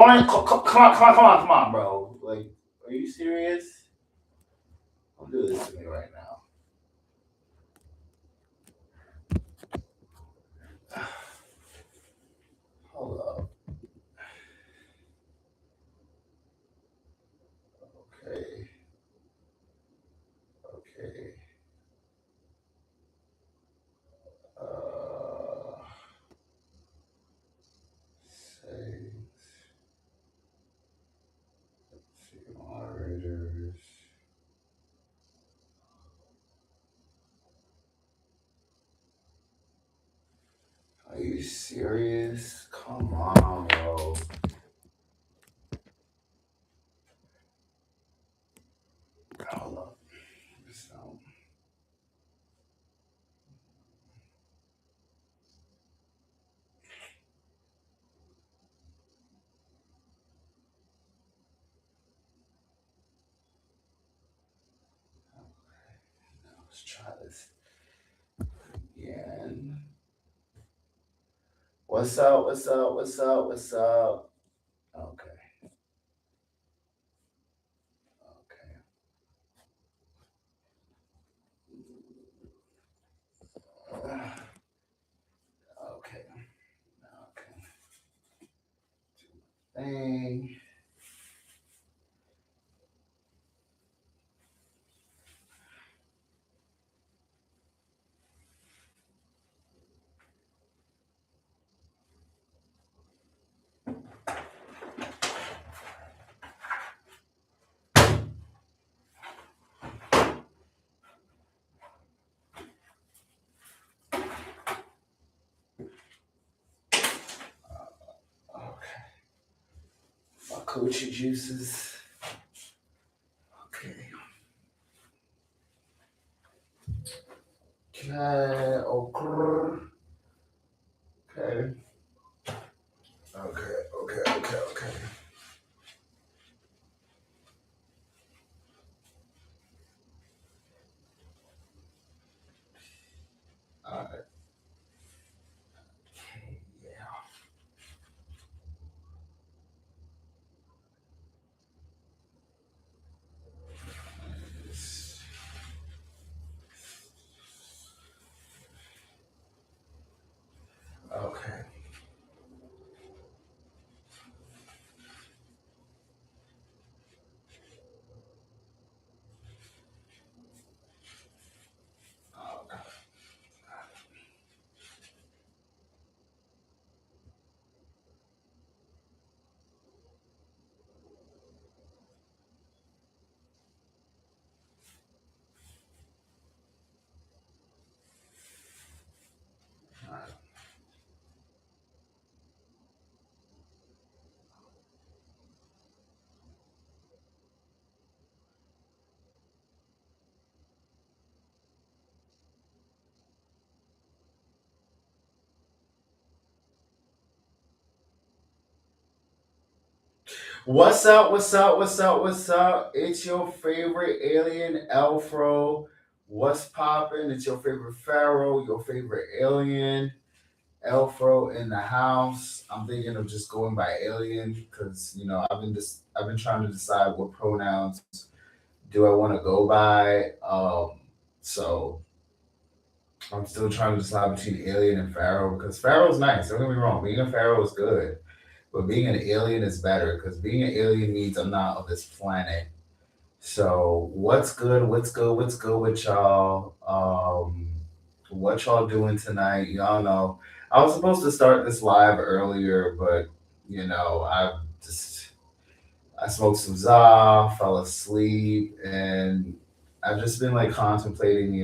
on, come on, bro. Like, are you serious? Don't do this to me right now. Hold up. Okay. Okay. Uh, settings. See moderators. Are you serious? Come on, bro. Hold up. So, let's try this again. What's up? What's up? What's up? What's up? Okay. Okay. Okay. Okay. Thing. Okay. My coochie juices. Okay. Okay. Okay. Okay. Okay. Okay. Okay. Okay. All right. Okay. Yeah. Okay. Okay. All right. What's up? What's up? What's up? What's up? It's your favorite alien, L-Fro. What's popping? It's your favorite pharaoh, your favorite alien, L-Fro in the house. I'm thinking of just going by alien because I've been trying to decide what pronouns do I want to go by. So I'm still trying to decide between alien and pharaoh because pharaoh's nice. Don't get me wrong, being a pharaoh is good. But being an alien is better because being an alien means I'm not of this planet. So what's good? What's good? What's good with y'all? What y'all doing tonight? Y'all know I was supposed to start this live earlier, but just I smoked some za, fell asleep, and I've just been like contemplating,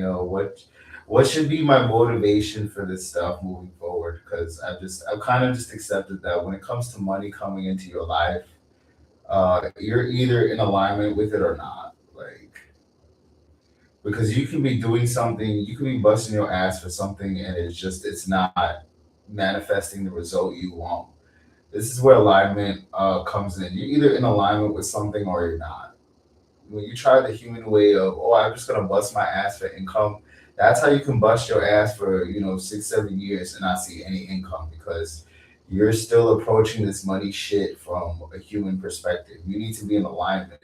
what should be my motivation for this stuff moving forward? Because I've kind of just accepted that when it comes to money coming into your life, you're either in alignment with it or not. Like, because you can be doing something, you can be busting your ass for something, and it's not manifesting the result you want. This is where alignment comes in. You're either in alignment with something or you're not. When you try the human way of, oh, I'm just gonna bust my ass for income, that's how you can bust your ass for 6, 7 years and not see any income because you're still approaching this money shit from a human perspective. You need to be in alignment.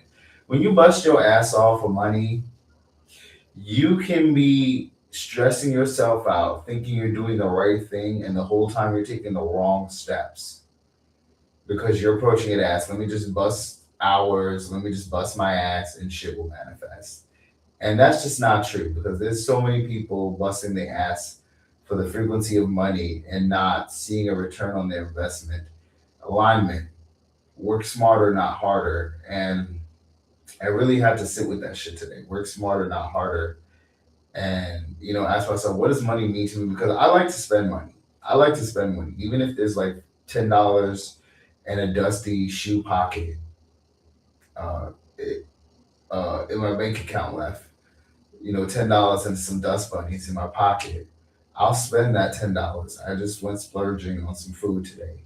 When you bust your ass off for money, you can be stressing yourself out, thinking you're doing the right thing, and the whole time you're taking the wrong steps because you're approaching it as, let me just bust hours, let me just bust my ass, and shit will manifest. And that's just not true because there's so many people busting their ass for the frequency of money and not seeing a return on their investment. Alignment, work smarter, not harder. And I really had to sit with that shit today. Work smarter, not harder. And, ask myself, what does money mean to me? Because I like to spend money. I like to spend money. Even if there's like $10 and a dusty shoe pocket uh, it, in my bank account left, $10 and some dust bunnies in my pocket, I'll spend that $10. I just went splurging on some food today.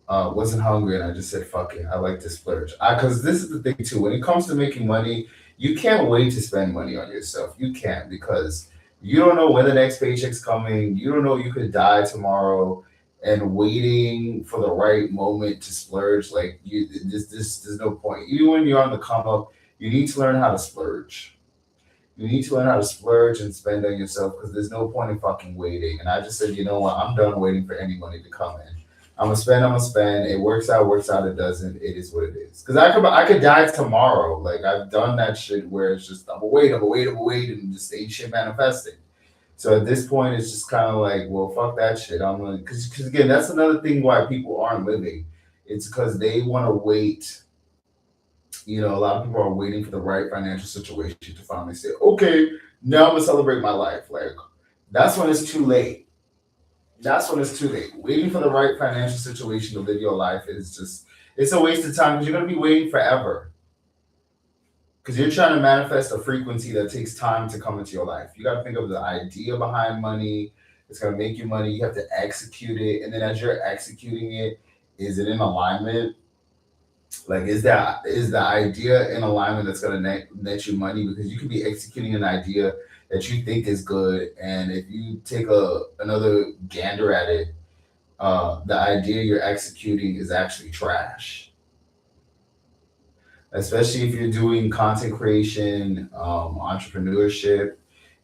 Wasn't hungry and I just said, fuck it, I like to splurge. Because this is the thing too, when it comes to making money, you can't wait to spend money on yourself. You can't because you don't know when the next paycheck's coming. You don't know you could die tomorrow, and waiting for the right moment to splurge, like there's no point. Even when you're on the come up, you need to learn how to splurge. You need to learn how to splurge and spend on yourself because there's no point in fucking waiting. And I just said, you know what? I'm done waiting for any money to come in. I'm gonna spend. I'm gonna spend. It works out. Works out. It doesn't. It is what it is. Because I could die tomorrow. Like I've done that shit where it's just I'm gonna wait. I'm gonna wait. I'm gonna wait, and just ain't shit manifesting. So at this point, it's just kind of like, well, fuck that shit. I'm gonna because again, that's another thing why people aren't living. It's because they want to wait. A lot of people are waiting for the right financial situation to finally say, okay, now I'm gonna celebrate my life. Like that's when it's too late. That's when it's too late. Waiting for the right financial situation to live your life is just it's a waste of time because you're gonna be waiting forever. Because you're trying to manifest a frequency that takes time to come into your life. You gotta think of the idea behind money. It's gonna make you money. You have to execute it. And then as you're executing it, is it in alignment? Like, is the idea in alignment that's gonna net you money? Because you could be executing an idea that you think is good, and if you take another gander at it, the idea you're executing is actually trash. Especially if you're doing content creation, entrepreneurship,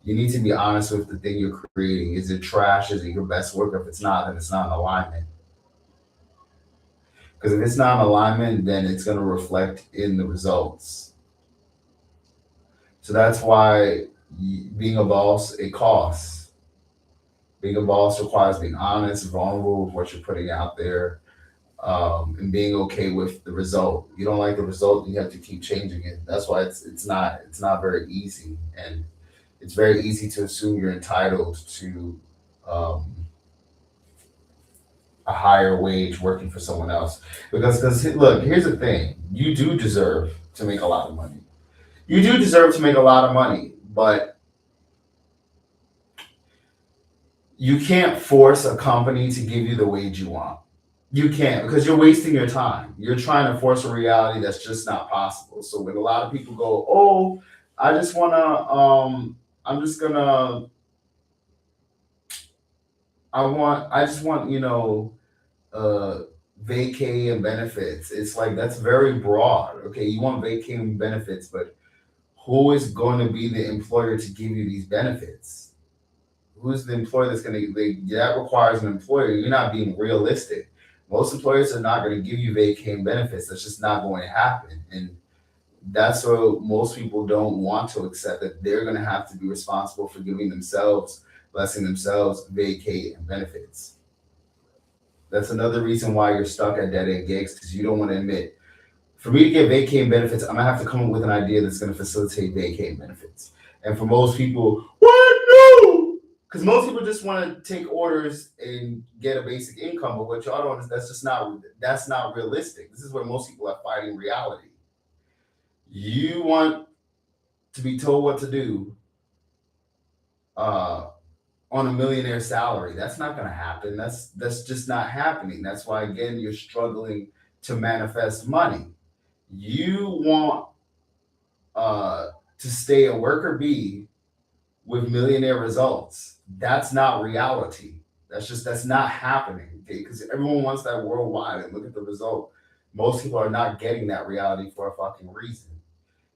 you need to be honest with the thing you're creating. Is it trash? Is it your best work? If it's not, then it's not in alignment. Because if it's not in alignment, then it's going to reflect in the results. So that's why being a boss, it costs. Being a boss requires being honest, vulnerable with what you're putting out there, and being okay with the result. You don't like the result, you have to keep changing it. That's why it's not very easy, and it's very easy to assume you're entitled to um, a higher wage working for someone else. Because look, here's the thing: you do deserve to make a lot of money. You do deserve to make a lot of money, but you can't force a company to give you the wage you want. You can't because you're wasting your time. You're trying to force a reality that's just not possible. So when a lot of people go, "Oh, I just wanna, I'm just gonna, I just want, uh, vacay and benefits." It's like that's very broad. Okay, you want vacay and benefits, but who is going to be the employer to give you these benefits? Who's the employer that's going to? That requires an employer. You're not being realistic. Most employers are not going to give you vacay and benefits. That's just not going to happen. And that's what most people don't want to accept that they're going to have to be responsible for giving themselves, blessing themselves, vacate and benefits. That's another reason why you're stuck at dead end gigs because you don't want to admit. For me to get vacate and benefits, I'm gonna have to come up with an idea that's gonna facilitate vacate and benefits. And for most people, what no? Because most people just want to take orders and get a basic income, but what y'all don't is that's not realistic. This is where most people are fighting reality. You want to be told what to do uh, on a millionaire salary. That's not going to happen. That's just not happening. That's why again you're struggling to manifest money. You want to stay a worker bee with millionaire results. That's not reality. That's not happening. Okay, because everyone wants that worldwide, and look at the result. Most people are not getting that reality for a fucking reason.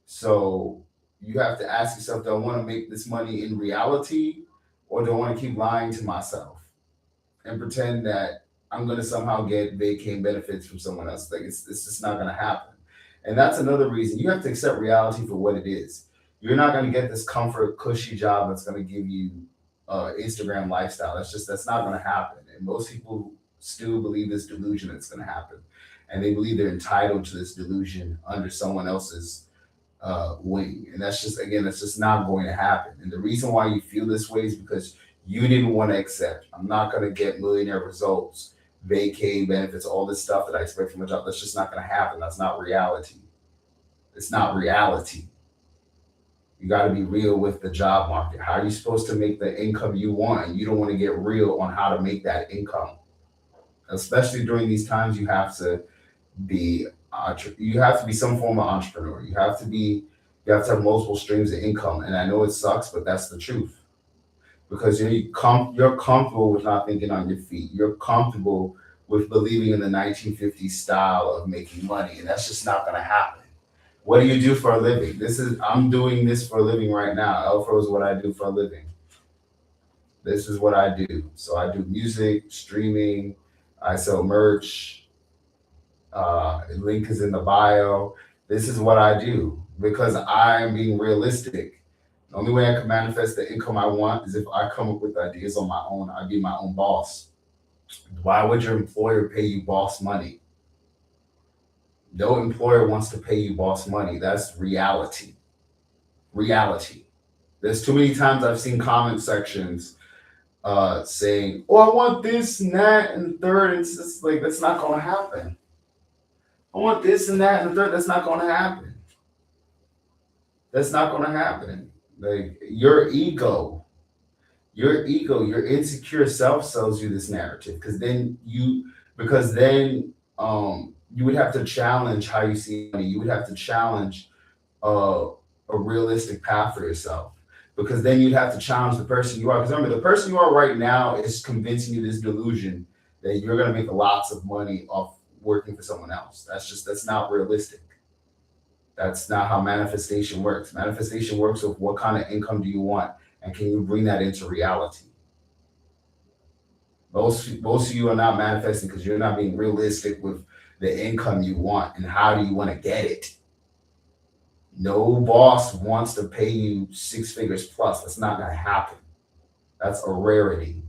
So you have to ask yourself, do I want to make this money in reality, or do I want to keep lying to myself and pretend that I'm going to somehow get vacay benefits from someone else? Like it's just not going to happen. And that's another reason you have to accept reality for what it is. You're not going to get this comfort, cushy job that's going to give you Instagram lifestyle. That's not going to happen. And most people still believe this delusion that's going to happen, and they believe they're entitled to this delusion under someone else's wing. And that's just not going to happen. And the reason why you feel this way is because you didn't want to accept, I'm not going to get millionaire results, vacay benefits, all this stuff that I expect from a job. That's just not going to happen. That's not reality. It's not reality. You got to be real with the job market. How are you supposed to make the income you want? And you don't want to get real on how to make that income. Especially during these times, be you have to be some form of entrepreneur. You have to have multiple streams of income. And I know it sucks, but that's the truth. Because you're comfortable with not thinking on your feet. You're comfortable with believing in the 1950s style of making money, and that's just not going to happen. What do you do for a living? I'm doing this for a living right now. L-Fro is what I do for a living. This is what I do. So I do music, streaming, I sell merch. Link is in the bio. This is what I do because I am being realistic. The only way I can manifest the income I want is if I come up with ideas on my own. I be my own boss. Why would your employer pay you boss money? No employer wants to pay you boss money. That's reality. Reality. There's too many times I've seen comment sections saying, "Oh, I want this and that and the third." And it's just like that's not going to happen. I want this and that and the third. That's not going to happen. That's not going to happen. Like your insecure self sells you this narrative because then you would have to challenge how you see money. You would have to challenge uh, a realistic path for yourself because then you'd have to challenge the person you are. Because remember, the person you are right now is convincing you this delusion that you're going to make lots of money off working for someone else. That's not realistic. That's not how manifestation works. Manifestation works with what kind of income do you want, and can you bring that into reality? Most of you are not manifesting because you're not being realistic with the income you want and how do you want to get it. No boss wants to pay you six figures plus. That's not gonna happen. That's a rarity.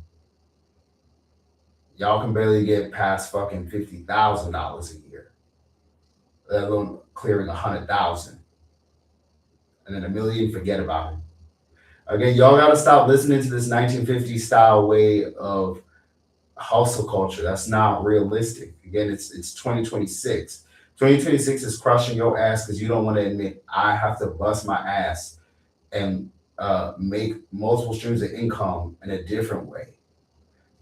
Y'all can barely get past fucking $50,000 a year, let alone clearing 100,000, and then a million. Forget about it. Again, y'all gotta stop listening to this 1950s style way of hustle culture. That's not realistic. Again, it's 2026. 2026 is crushing your ass because you don't want to admit I have to bust my ass and make multiple streams of income in a different way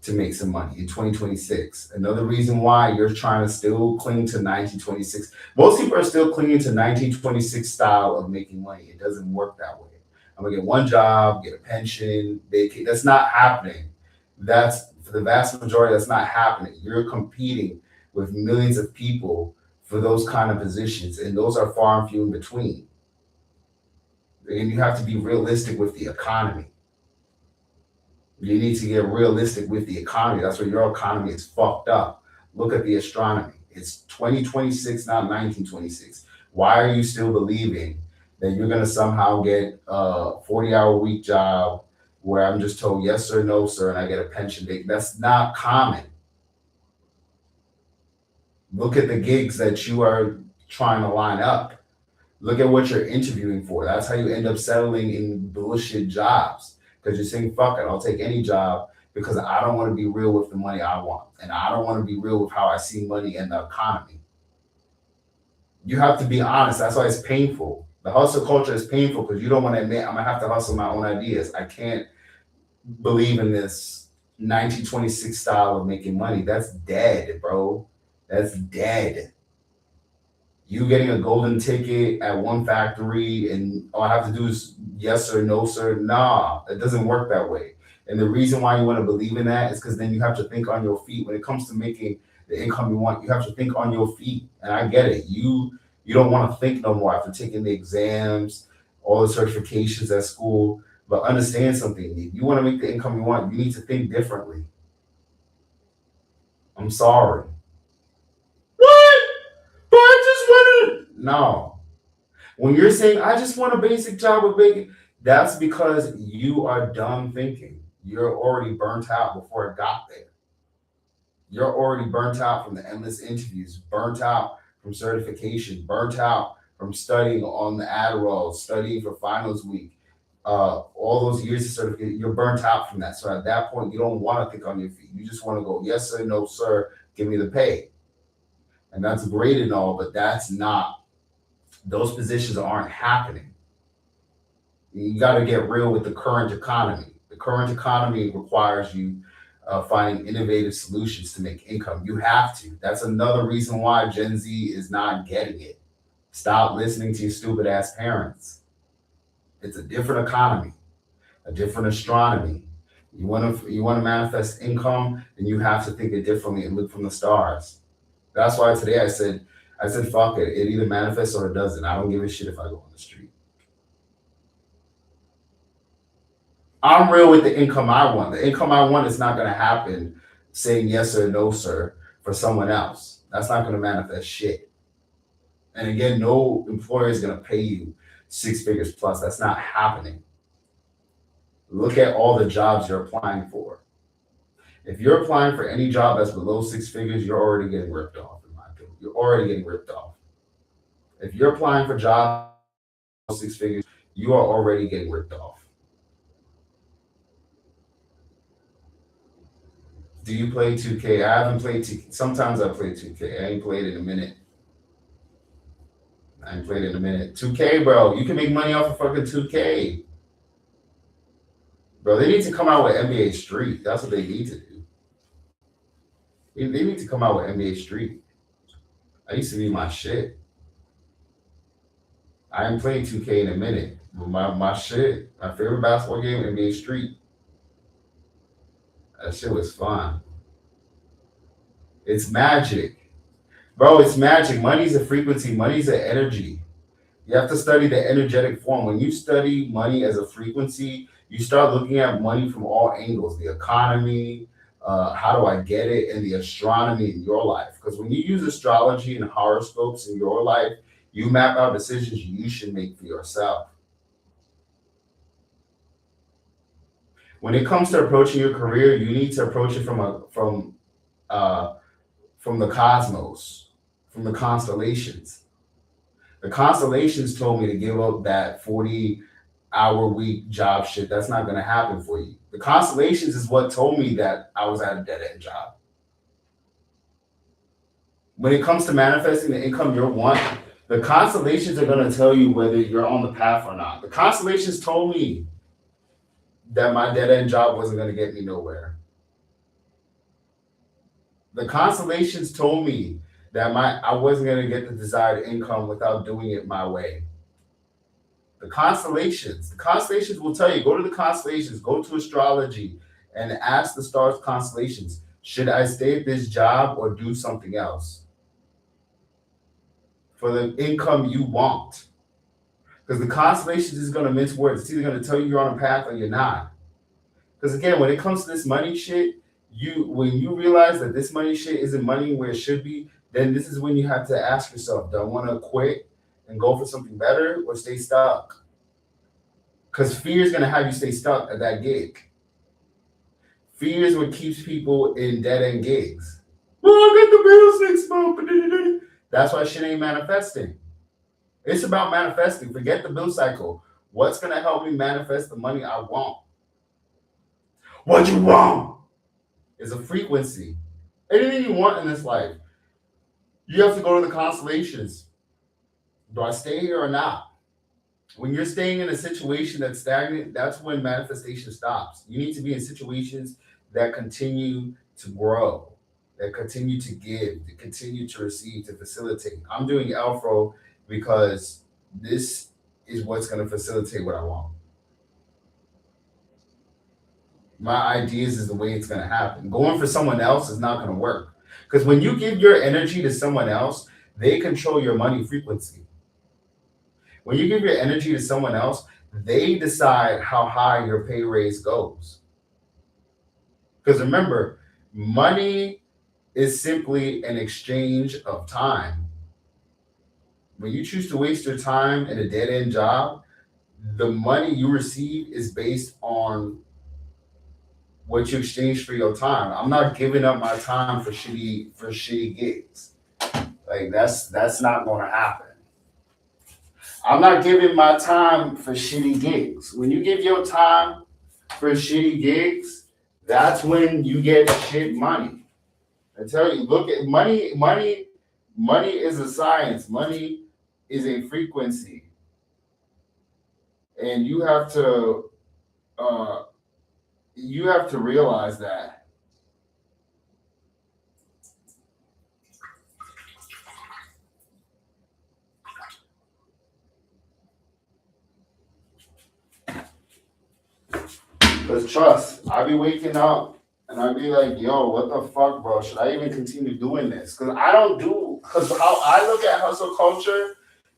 to make some money in 2026. Another reason why you're trying to still cling to 1926. Most people are still clinging to 1926 style of making money. It doesn't work that way. I'm gonna get one job, get a pension, vacate. That's not happening. That's for the vast majority. That's not happening. You're competing with millions of people for those kind of positions, and those are far and few in between. And you have to be realistic with the economy. You need to get realistic with the economy. That's where your economy is fucked up. Look at the astronomy. It's 2026, not 1926. Why are you still believing that you're going to somehow get a 40-hour week job where I'm just told yes sir, no sir, and I get a pension date? That's not common. Look at the gigs that you are trying to line up. Look at what you're interviewing for. That's how you end up settling in bullshit jobs. Because you're saying, fuck it, I'll take any job because I don't want to be real with the money I want. And I don't want to be real with how I see money and the economy. You have to be honest. That's why it's painful. The hustle culture is painful because you don't want to admit I'm going to have to hustle my own ideas. I can't believe in this 1926 style of making money. That's dead, bro. That's dead. You getting a golden ticket at one factory and all I have to do is yes or no, sir. Nah, it doesn't work that way. And the reason why you want to believe in that is because then you have to think on your feet. When it comes to making the income you want, you have to think on your feet. And I get it. You don't want to think no more after taking the exams, all the certifications at school. But understand something. If you want to make the income you want, you need to think differently. I'm sorry. What? But I just want to. No. When you're saying, I just want a basic job with big, that's because you are dumb thinking. You're already burnt out before it got there. You're already burnt out from the endless interviews, burnt out from certification, burnt out from studying on the Adderall, studying for finals week, all those years of certification. You're burnt out from that. So at that point, you don't want to think on your feet. You just want to go, yes sir, no sir, give me the pay. And that's great and all, but that's not, those positions aren't happening. You got to get real with the current economy. The current economy requires you finding innovative solutions to make income. You have to. That's another reason why Gen Z is not getting it. Stop listening to your stupid ass parents. It's a different economy, a different astronomy. You want to manifest income, then you have to think it differently and look from the stars. That's why today I said fuck it. It either manifests or it doesn't. I don't give a shit if I go on the street. I'm real with the income I want. The income I want is not going to happen saying yes or no, sir, for someone else. That's not going to manifest shit. And again, no employer is going to pay you 6 figures plus. That's not happening. Look at all the jobs you're applying for. If you're applying for any job that's below 6 figures, you're already getting ripped off, in my opinion. You're already getting ripped off. If you're applying for jobs below 6 figures, you are already getting ripped off. Do you play 2K? I haven't played 2K. Sometimes I play 2K. I ain't played in a minute. I ain't played in a minute. 2K, bro. You can make money off of fucking 2K. Bro, they need to come out with NBA Street. That's what they need to do. They need to come out with NBA Street. I used to be my shit. I ain't played 2K in a minute. But my shit, my favorite basketball game, NBA Street. That shit was fun. It's magic. Bro, it's magic. Money's a frequency, money's an energy. You have to study the energetic form. When you study money as a frequency, you start looking at money from all angles, the economy, how do I get it, and the astronomy in your life. Because when you use astrology and horoscopes in your life, you map out decisions you should make for yourself. When it comes to approaching your career, you need to approach it uh, from the cosmos, from the constellations. The constellations told me to give up that 40-hour week job shit. That's not going to happen for you. The constellations is what told me that I was at a dead end job. When it comes to manifesting the income you want, the constellations are going to tell you whether you're on the path or not. The constellations told me that my dead end job wasn't going to get me nowhere. The constellations told me that I wasn't going to get the desired income without doing it my way. The constellations will tell you, go to the constellations, go to astrology and ask the stars constellations, should I stay at this job or do something else for the income you want? Because the constellations is going to mince words. It's either going to tell you you're on a path or you're not. Because again, when it comes to this money shit, when you realize that this money shit isn't money where it should be, then this is when you have to ask yourself, do I want to quit and go for something better or stay stuck? Because fear is going to have you stay stuck at that gig. Fear is what keeps people in dead end gigs. Well, I got the bills next month. That's why shit ain't manifesting. It's about manifesting. Forget the bill cycle. What's going to help me manifest the money I want? What you want is a frequency. Anything you want in this life, you have to go to the constellations. Do I stay here or not? When you're staying in a situation that's stagnant, that's when manifestation stops. You need to be in situations that continue to grow, that continue to give, that continue to receive, to facilitate. I'm doing L-Fro because this is what's going to facilitate what I want. My ideas is the way it's going to happen. Going for someone else is not going to work. Because when you give your energy to someone else, they control your money frequency. When you give your energy to someone else, they decide how high your pay raise goes. Because remember, money is simply an exchange of time. When you choose to waste your time in a dead end job, the money you receive is based on what you exchange for your time. I'm not giving up my time for shitty gigs. Like that's not gonna happen. I'm not giving my time for shitty gigs. When you give your time for shitty gigs, that's when you get shit money. I tell you, look at money, money is a science. Money is a frequency. And uh you have to realize that. Because trust, I be waking up and I be like, yo, what the fuck, bro? Should I even continue doing this? Because I don't do, because how I look at hustle culture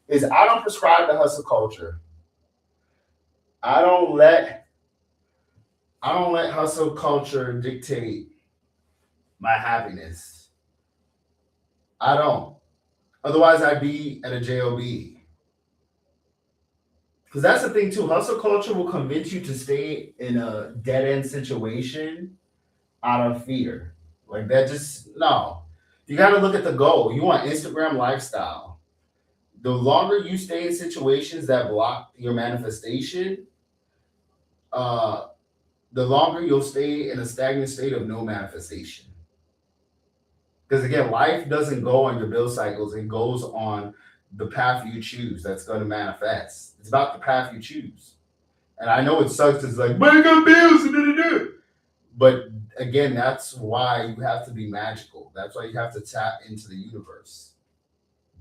is I don't prescribe the hustle culture. I don't let I don't let hustle culture dictate my happiness. I don't. Otherwise, I'd be at a job. Because that's the thing too. Hustle culture will convince you to stay in a dead end situation out of fear. Like that just no. You gotta look at the goal. You want Instagram lifestyle. The longer you stay in situations that block your manifestation, uh, the longer you'll stay in a stagnant state of no manifestation. Because again, life doesn't go on your bill cycles, it goes on the path you choose that's going to manifest. It's about the path you choose. And I know it sucks, it's like, but I got bills, but again, that's why you have to be magical. That's why you have to tap into the universe.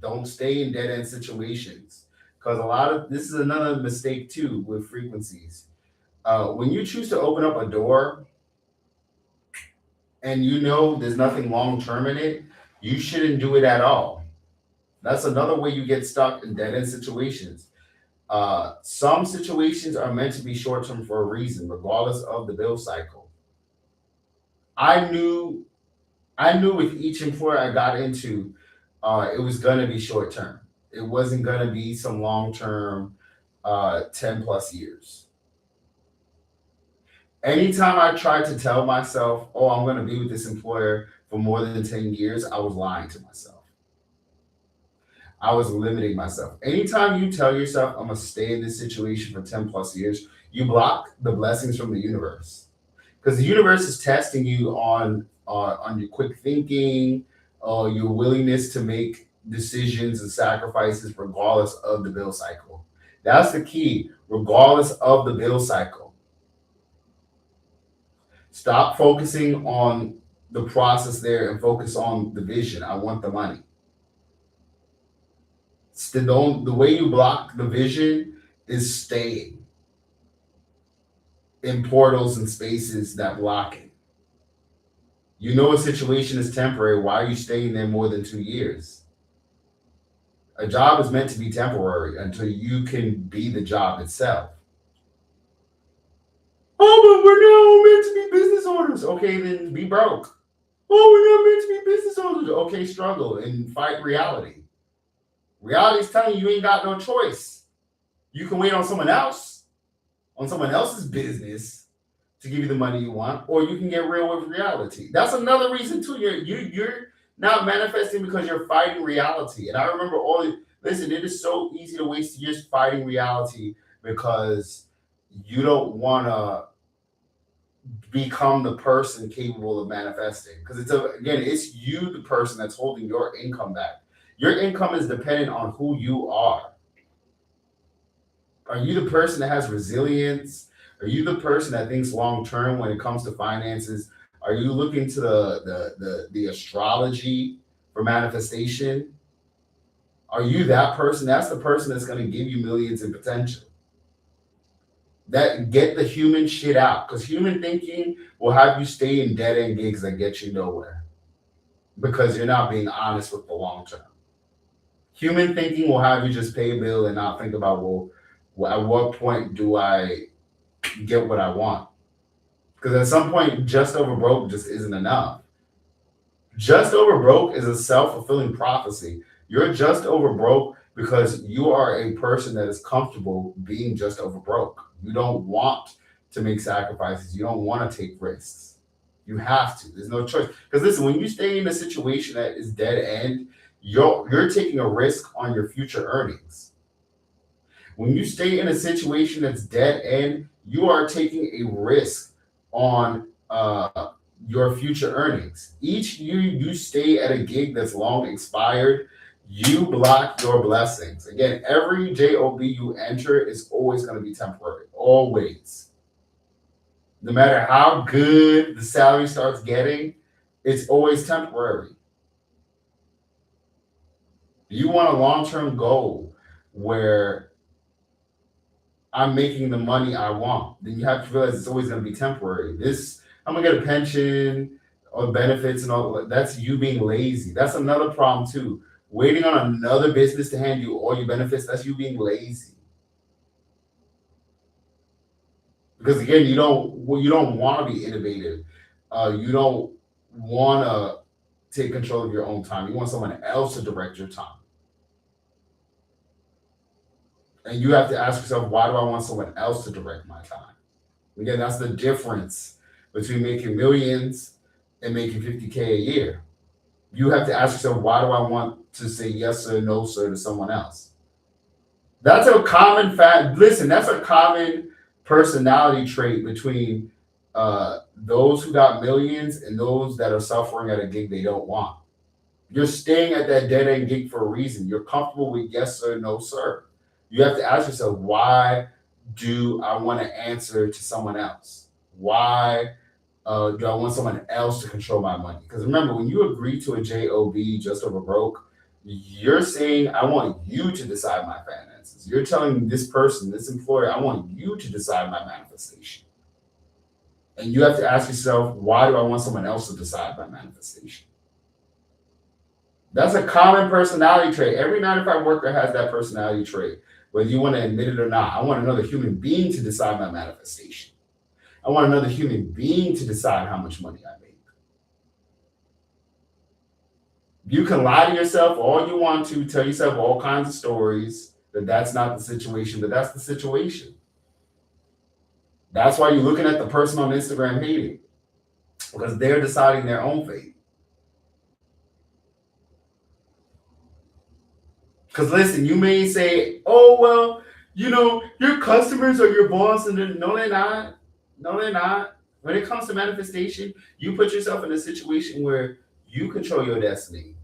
Don't stay in dead end situations. Because a lot of this is another mistake too with frequencies. When you choose to open up a door and you know there's nothing long term in it, you shouldn't do it at all. That's another way you get stuck in dead end situations. Some situations are meant to be short term for a reason, regardless of the bill cycle. I knew I knew with each employer I got into, it was gonna be short term. It wasn't gonna be some long term, 10 plus years. Anytime I tried to tell myself, "Oh, I'm gonna be with this employer for more than 10 years," I was lying to myself. I was limiting myself. Anytime you tell yourself, "I'm gonna stay in this situation for 10 plus years," you block the blessings from the universe because the universe is testing you on your quick thinking, your willingness to make decisions and sacrifices regardless of the bill cycle. That's the key, regardless of the bill cycle. Stop focusing on the process there and focus on the vision. I want the money. The way you block the vision is staying in portals and spaces that block it. You know a situation is temporary. Why are you staying there more than 2 years? A job is meant to be temporary until you can be the job itself. Oh, but we're not meant to be business owners. Okay, then be broke. Oh, we're not meant to be business owners. Okay, struggle and fight reality. Reality's telling you ain't got no choice. You can wait on someone else's business to give you the money you want, or you can get real with reality. That's another reason too. You're not manifesting because you're fighting reality. And I remember listen, it is so easy to waste years fighting reality because you don't want to become the person capable of manifesting. Because again, it's you, the person that's holding your income back. Your income is dependent on who you are. Are you the person that has resilience? Are you the person that thinks long term when it comes to finances? Are you looking to the astrology for manifestation? Are you that person? That's the person that's going to give you millions in potential. That get the human shit out, because human thinking will have you stay in dead end gigs that get you nowhere because you're not being honest with the long term. Human thinking will have you just pay a bill and not think about, well, at what point do I get what I want? Because at some point, just over broke just isn't enough. Just over broke is a self fulfilling prophecy. You're just over broke because you are a person that is comfortable being just over broke. You don't want to make sacrifices. You don't want to take risks. You have to. There's no choice. Because listen, when you stay in a situation that is dead end, you're taking a risk on your future earnings. When you stay in a situation that's dead end, you are taking a risk on your future earnings. Each year you stay at a gig that's long expired, you block your blessings. Again, every job you enter is always going to be temporary. Always. No matter how good the salary starts getting, it's always temporary. You want a long-term goal where I'm making the money I want, then you have to realize it's always going to be temporary. This, I'm going to get a pension or benefits and all that's you being lazy. That's another problem too. Waiting on another business to hand you all your benefits, that's you being lazy. Because again, you don't want to be innovative. You don't want to take control of your own time. You want someone else to direct your time. And you have to ask yourself, why do I want someone else to direct my time? Again, that's the difference between making millions and making 50K a year. You have to ask yourself, why do I want to say yes sir, no sir to someone else? That's a common fact. Listen, that's a common personality trait between those who got millions and those that are suffering at a gig they don't want. You're staying at that dead end gig for a reason. You're comfortable with yes sir, no sir. You have to ask yourself, why do I want to answer to someone else? Why do I want someone else to control my money? Because remember, when you agree to a job just over broke, you're saying, I want you to decide my finances. You're telling this person, this employer, I want you to decide my manifestation. And you have to ask yourself, why do I want someone else to decide my manifestation? That's a common personality trait. Every 9 to 5 worker has that personality trait, whether you want to admit it or not. I want another human being to decide my manifestation. I want another human being to decide how much money I make. You can lie to yourself all you want to, tell yourself all kinds of stories that that's not the situation, but that's the situation. That's why you're looking at the person on Instagram hating, because they're deciding their own fate. Because listen, you may say, oh, well, your customers are your boss, and then no, they're not. No, they're not. When it comes to manifestation, you put yourself in a situation where you control your destiny.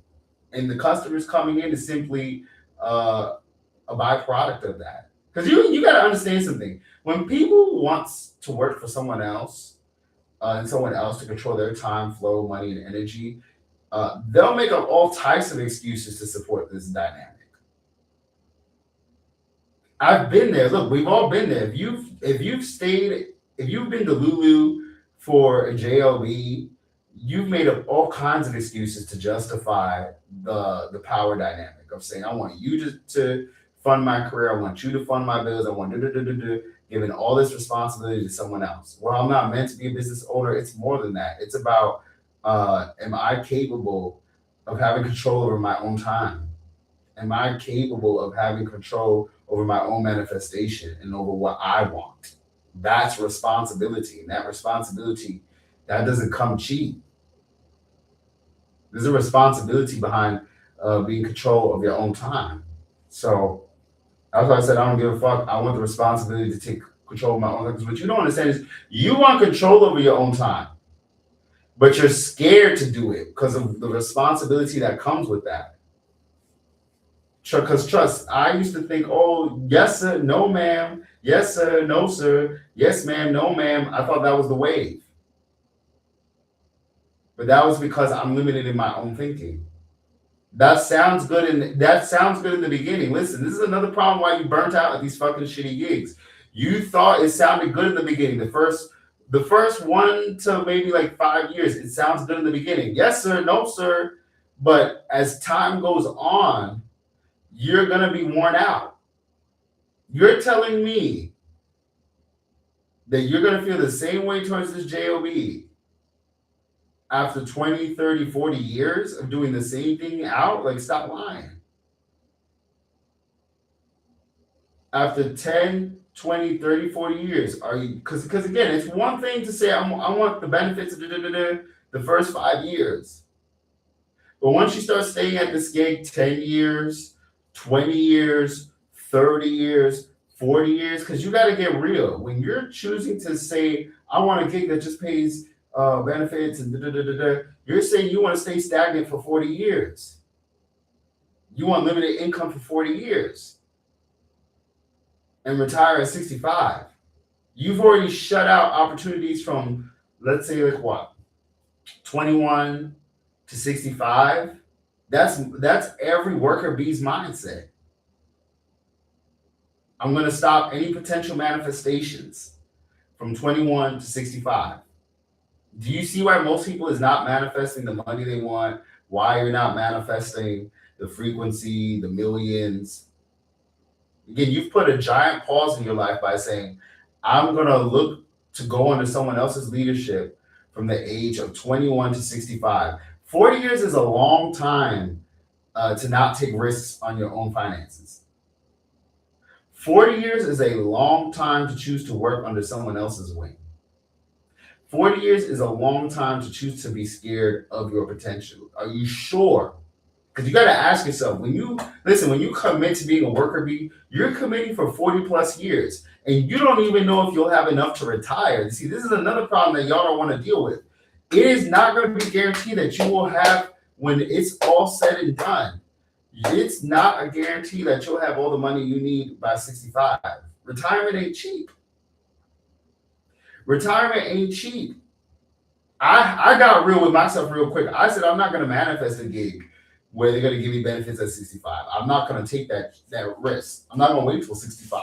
And the customers coming in is simply a byproduct of that. Because you got to understand something. When people want to work for someone else and someone else to control their time, flow, money, and energy, they'll make up all types of excuses to support this dynamic. I've been there. Look, we've all been there. If you've been to Lulu for a job, you've made up all kinds of excuses to justify the power dynamic of saying, I want you to fund my career, I want you to fund my bills, I want giving all this responsibility to someone else. Well, I'm not meant to be a business owner. It's more than that. It's about am I capable of having control over my own time? Am I capable of having control over my own manifestation and over what I want? That's responsibility. And that responsibility, that doesn't come cheap. There's a responsibility behind being in control of your own time. So that's why I said I don't give a fuck. I want the responsibility to take control of my own life. Because what you don't understand is you want control over your own time, but you're scared to do it because of the responsibility that comes with that. Because trust, I used to think, oh, yes, sir, no, ma'am. Yes, sir, no, sir. Yes, ma'am, no, ma'am. I thought that was the wave. But that was because I'm limited in my own thinking. That sounds good in the beginning. Listen, this is another problem why you burnt out at these fucking shitty gigs. You thought it sounded good in the beginning. The first 1 to maybe like 5 years, it sounds good in the beginning. Yes, sir, no, sir. But as time goes on, you're gonna be worn out. You're telling me that you're gonna feel the same way towards this job after 20, 30, 40 years of doing the same thing out? Like, stop lying. After 10, 20, 30, 40 years, are you, because again, it's one thing to say I want the benefits of the first 5 years. But once you start staying at this gig 10 years, 20 years, 30 years, 40 years, because you got to get real. When you're choosing to say, I want a gig that just pays benefits and you're saying you want to stay stagnant for 40 years. You want limited income for 40 years and retire at 65. You've already shut out opportunities from, let's say, like what, 21 to 65. That's every worker bee's mindset. I'm going to stop any potential manifestations from 21 to 65. Do you see why most people is not manifesting the money they want? Why you're not manifesting the frequency, the millions? Again, you've put a giant pause in your life by saying, I'm going to look to go under someone else's leadership from the age of 21 to 65. 40 years is a long time to not take risks on your own finances. 40 years is a long time to choose to work under someone else's wing. 40 years is a long time to choose to be scared of your potential. Are you sure? Because you got to ask yourself, when you commit to being a worker bee, you're committing for 40 plus years, and you don't even know if you'll have enough to retire. See, this is another problem that y'all don't want to deal with. It is not going to be guaranteed that you will have, when it's all said and done, it's not a guarantee that you'll have all the money you need by 65. Retirement ain't cheap. Retirement ain't cheap. I got real with myself real quick. I said, I'm not going to manifest a gig where they're going to give me benefits at 65. I'm not going to take that risk. I'm not going to wait till 65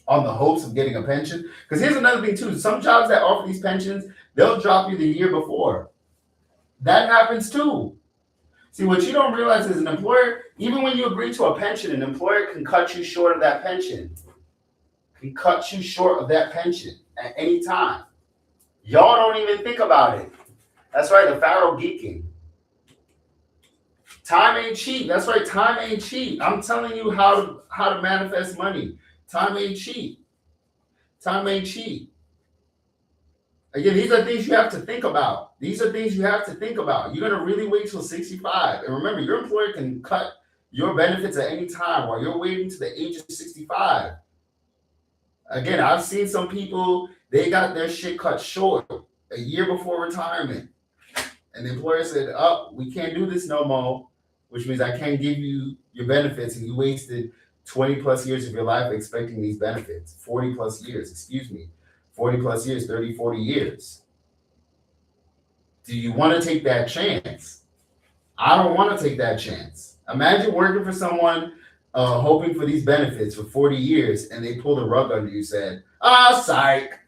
on the hopes of getting a pension. Because here's another thing too. Some jobs that offer these pensions, they'll drop you the year before. That happens too. See, what you don't realize is an employer, even when you agree to a pension, an employer can cut you short of that pension. Can cut you short of that pension at any time. Y'all don't even think about it. That's right, the Pharaoh geeking. Time ain't cheap. That's right, time ain't cheap. I'm telling you how to manifest money. Time ain't cheap. Time ain't cheap. Again, these are things you have to think about. These are things you have to think about. You're going to really wait till 65. And remember, your employer can cut your benefits at any time while you're waiting to the age of 65. Again, I've seen some people, they got their shit cut short a year before retirement. And the employer said, oh, we can't do this no more, which means I can't give you your benefits. And you wasted 20 plus years of your life expecting these benefits. 40 plus years, 40 plus years, 30, 40 years. Do you want to take that chance? I don't want to take that chance. Imagine working for someone hoping for these benefits for 40 years and they pull the rug under you, said, psych.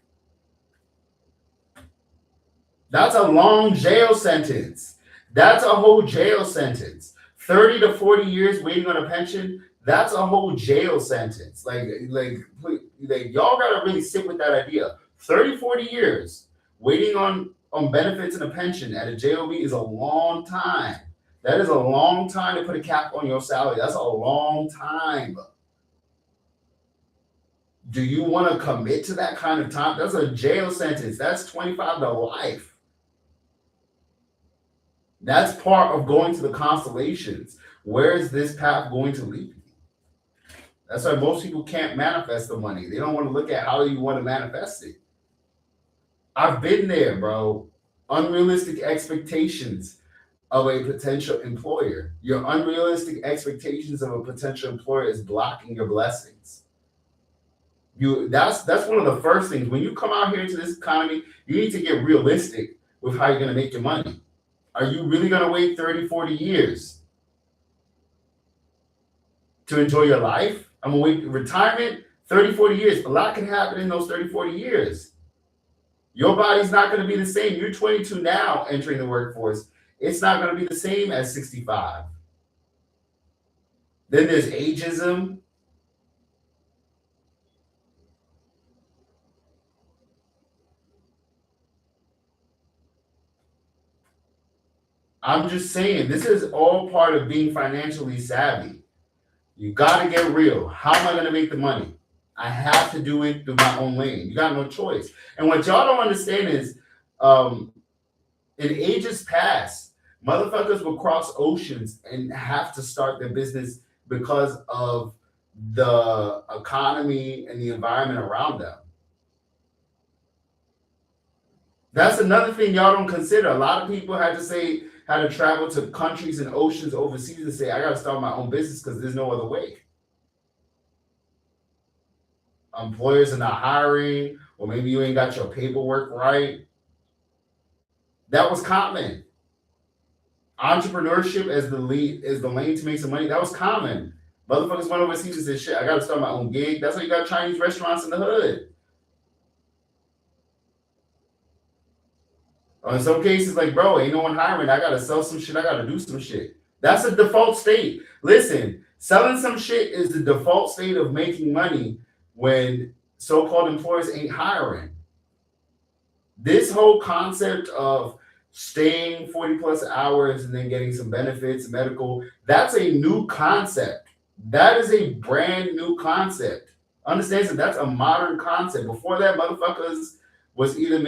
That's a long jail sentence. That's a whole jail sentence. 30 to 40 years waiting on a pension, that's a whole jail sentence. Like y'all gotta really sit with that idea. 30, 40 years waiting on benefits and a pension at a JOB is a long time. That is a long time to put a cap on your salary. That's a long time. Do you want to commit to that kind of time? That's a jail sentence. That's 25 to life. That's part of going to the constellations. Where is this path going to lead you? That's why most people can't manifest the money. They don't want to look at how you want to manifest it. I've been there, bro. Unrealistic expectations of a potential employer. Your unrealistic expectations of a potential employer is blocking your blessings. That's one of the first things. When you come out here into this economy, you need to get realistic with how you're going to make your money. Are you really going to wait 30, 40 years to enjoy your life? I'm going to wait retirement 30, 40 years. A lot can happen in those 30, 40 years. Your body's not going to be the same. You're 22 now entering the workforce. It's not going to be the same as 65. Then there's ageism. I'm just saying, this is all part of being financially savvy. You got to get real. How am I going to make the money? I have to do it through my own lane. You got no choice. And what y'all don't understand is, in ages past, motherfuckers will cross oceans and have to start their business because of the economy and the environment around them. That's another thing y'all don't consider. A lot of people had to travel to countries and oceans overseas and say, I got to start my own business because there's no other way. Employers are not hiring, or maybe you ain't got your paperwork right. That was common. Entrepreneurship as the lane to make some money. That was common. Motherfuckers went overseas and said, shit, I got to start my own gig. That's why you got Chinese restaurants in the hood. Or in some cases, like, bro, ain't no one hiring. I got to sell some shit. I got to do some shit. That's a default state. Listen, selling some shit is the default state of making money when so-called employers ain't hiring. This whole concept of staying 40 plus hours and then getting some benefits, medical, that's a new concept. That is a brand new concept. Understand that that's a modern concept. Before that, motherfuckers was either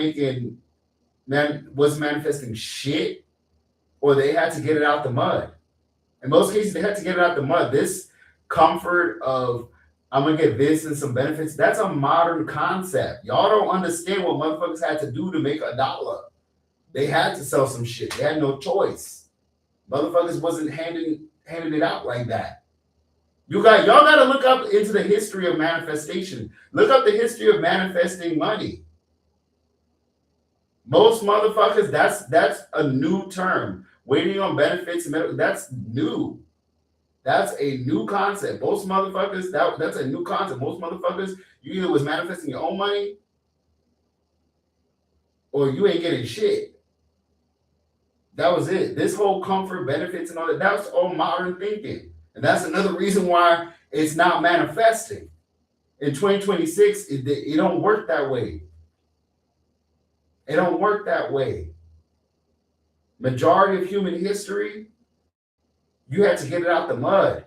manifesting shit, or they had to get it out the mud. In most cases, they had to get it out the mud. This comfort of, I'm gonna get this and some benefits, that's a modern concept. Y'all don't understand what motherfuckers had to do to make $1. They had to sell some shit. They had no choice. Motherfuckers wasn't handing it out like that. Y'all gotta look up into the history of manifestation. Look up the history of manifesting money. Most motherfuckers, that's a new term. Waiting on benefits, that's new. That's a new concept. Most motherfuckers, that's a new concept. Most motherfuckers, you either was manifesting your own money or you ain't getting shit. That was it. This whole comfort, benefits, and all that, that's all modern thinking. And that's another reason why it's not manifesting. In 2026, it don't work that way. It don't work that way. Majority of human history, you had to get it out the mud.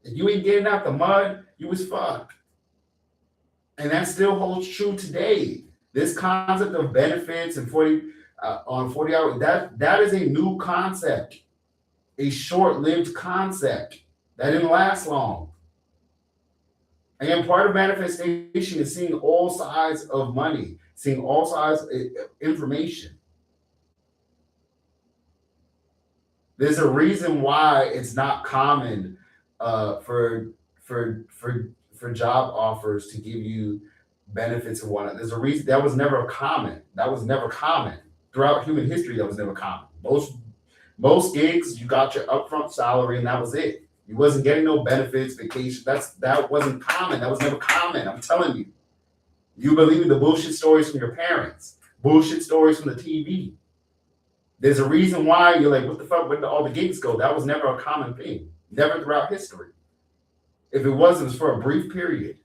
If you ain't getting out the mud, you was fucked. And that still holds true today. This concept of benefits and 40 hours, that is a new concept, a short-lived concept that didn't last long. And part of manifestation is seeing all sides of money, seeing all sides of information. There's a reason why it's not common for job offers to give you benefits and whatnot. There's a reason that was never common. That was never common throughout human history. That was never common. Most gigs, you got your upfront salary and that was it. You wasn't getting no benefits, vacation. That wasn't common. That was never common. I'm telling you. You believe the bullshit stories from your parents, bullshit stories from the TV. There's a reason why you're like, what the fuck, where did all the gigs go? That was never a common thing. Never throughout history. If it was for a brief period.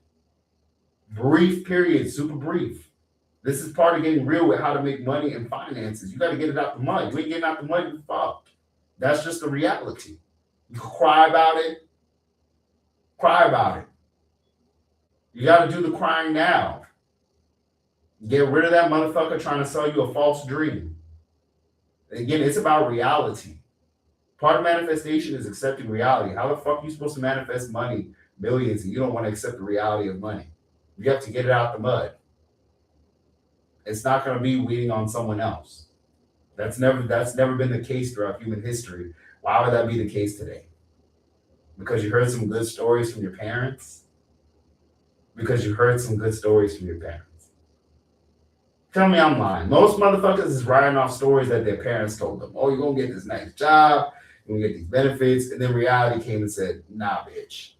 Brief period, super brief. This is part of getting real with how to make money and finances. You got to get it out the mud. You ain't getting out the mud, you fucked. That's just the reality. You can cry about it. Cry about it. You got to do the crying now. Get rid of that motherfucker trying to sell you a false dream. Again, it's about reality. Part of manifestation is accepting reality. How the fuck are you supposed to manifest money, millions, and you don't want to accept the reality of money? You have to get it out the mud. It's not going to be waiting on someone else. That's never been the case throughout human history. Why would that be the case today? Because you heard some good stories from your parents? Because you heard some good stories from your parents. Tell me I'm lying. Most motherfuckers is writing off stories that their parents told them. Oh, you're going to get this nice job. You're going to get these benefits. And then reality came and said, nah, bitch.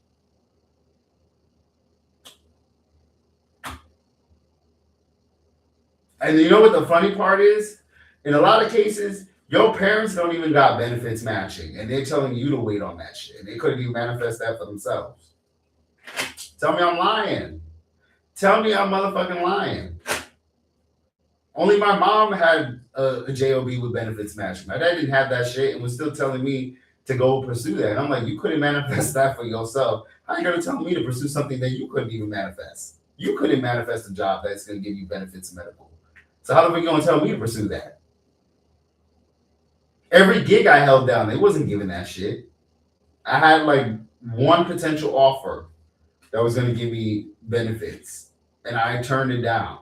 And you know what the funny part is? In a lot of cases, your parents don't even got benefits matching, and they're telling you to wait on that shit. And they couldn't even manifest that for themselves. Tell me I'm lying. Tell me I'm motherfucking lying. Only my mom had a job with benefits matching. My dad didn't have that shit and was still telling me to go pursue that. And I'm like, you couldn't manifest that for yourself. How are you gonna tell me to pursue something that you couldn't even manifest? You couldn't manifest a job that's gonna give you benefits and medical. So how the fuck you gonna tell me to pursue that? Every gig I held down, they wasn't giving that shit. I had like one potential offer that was gonna give me benefits, and I turned it down.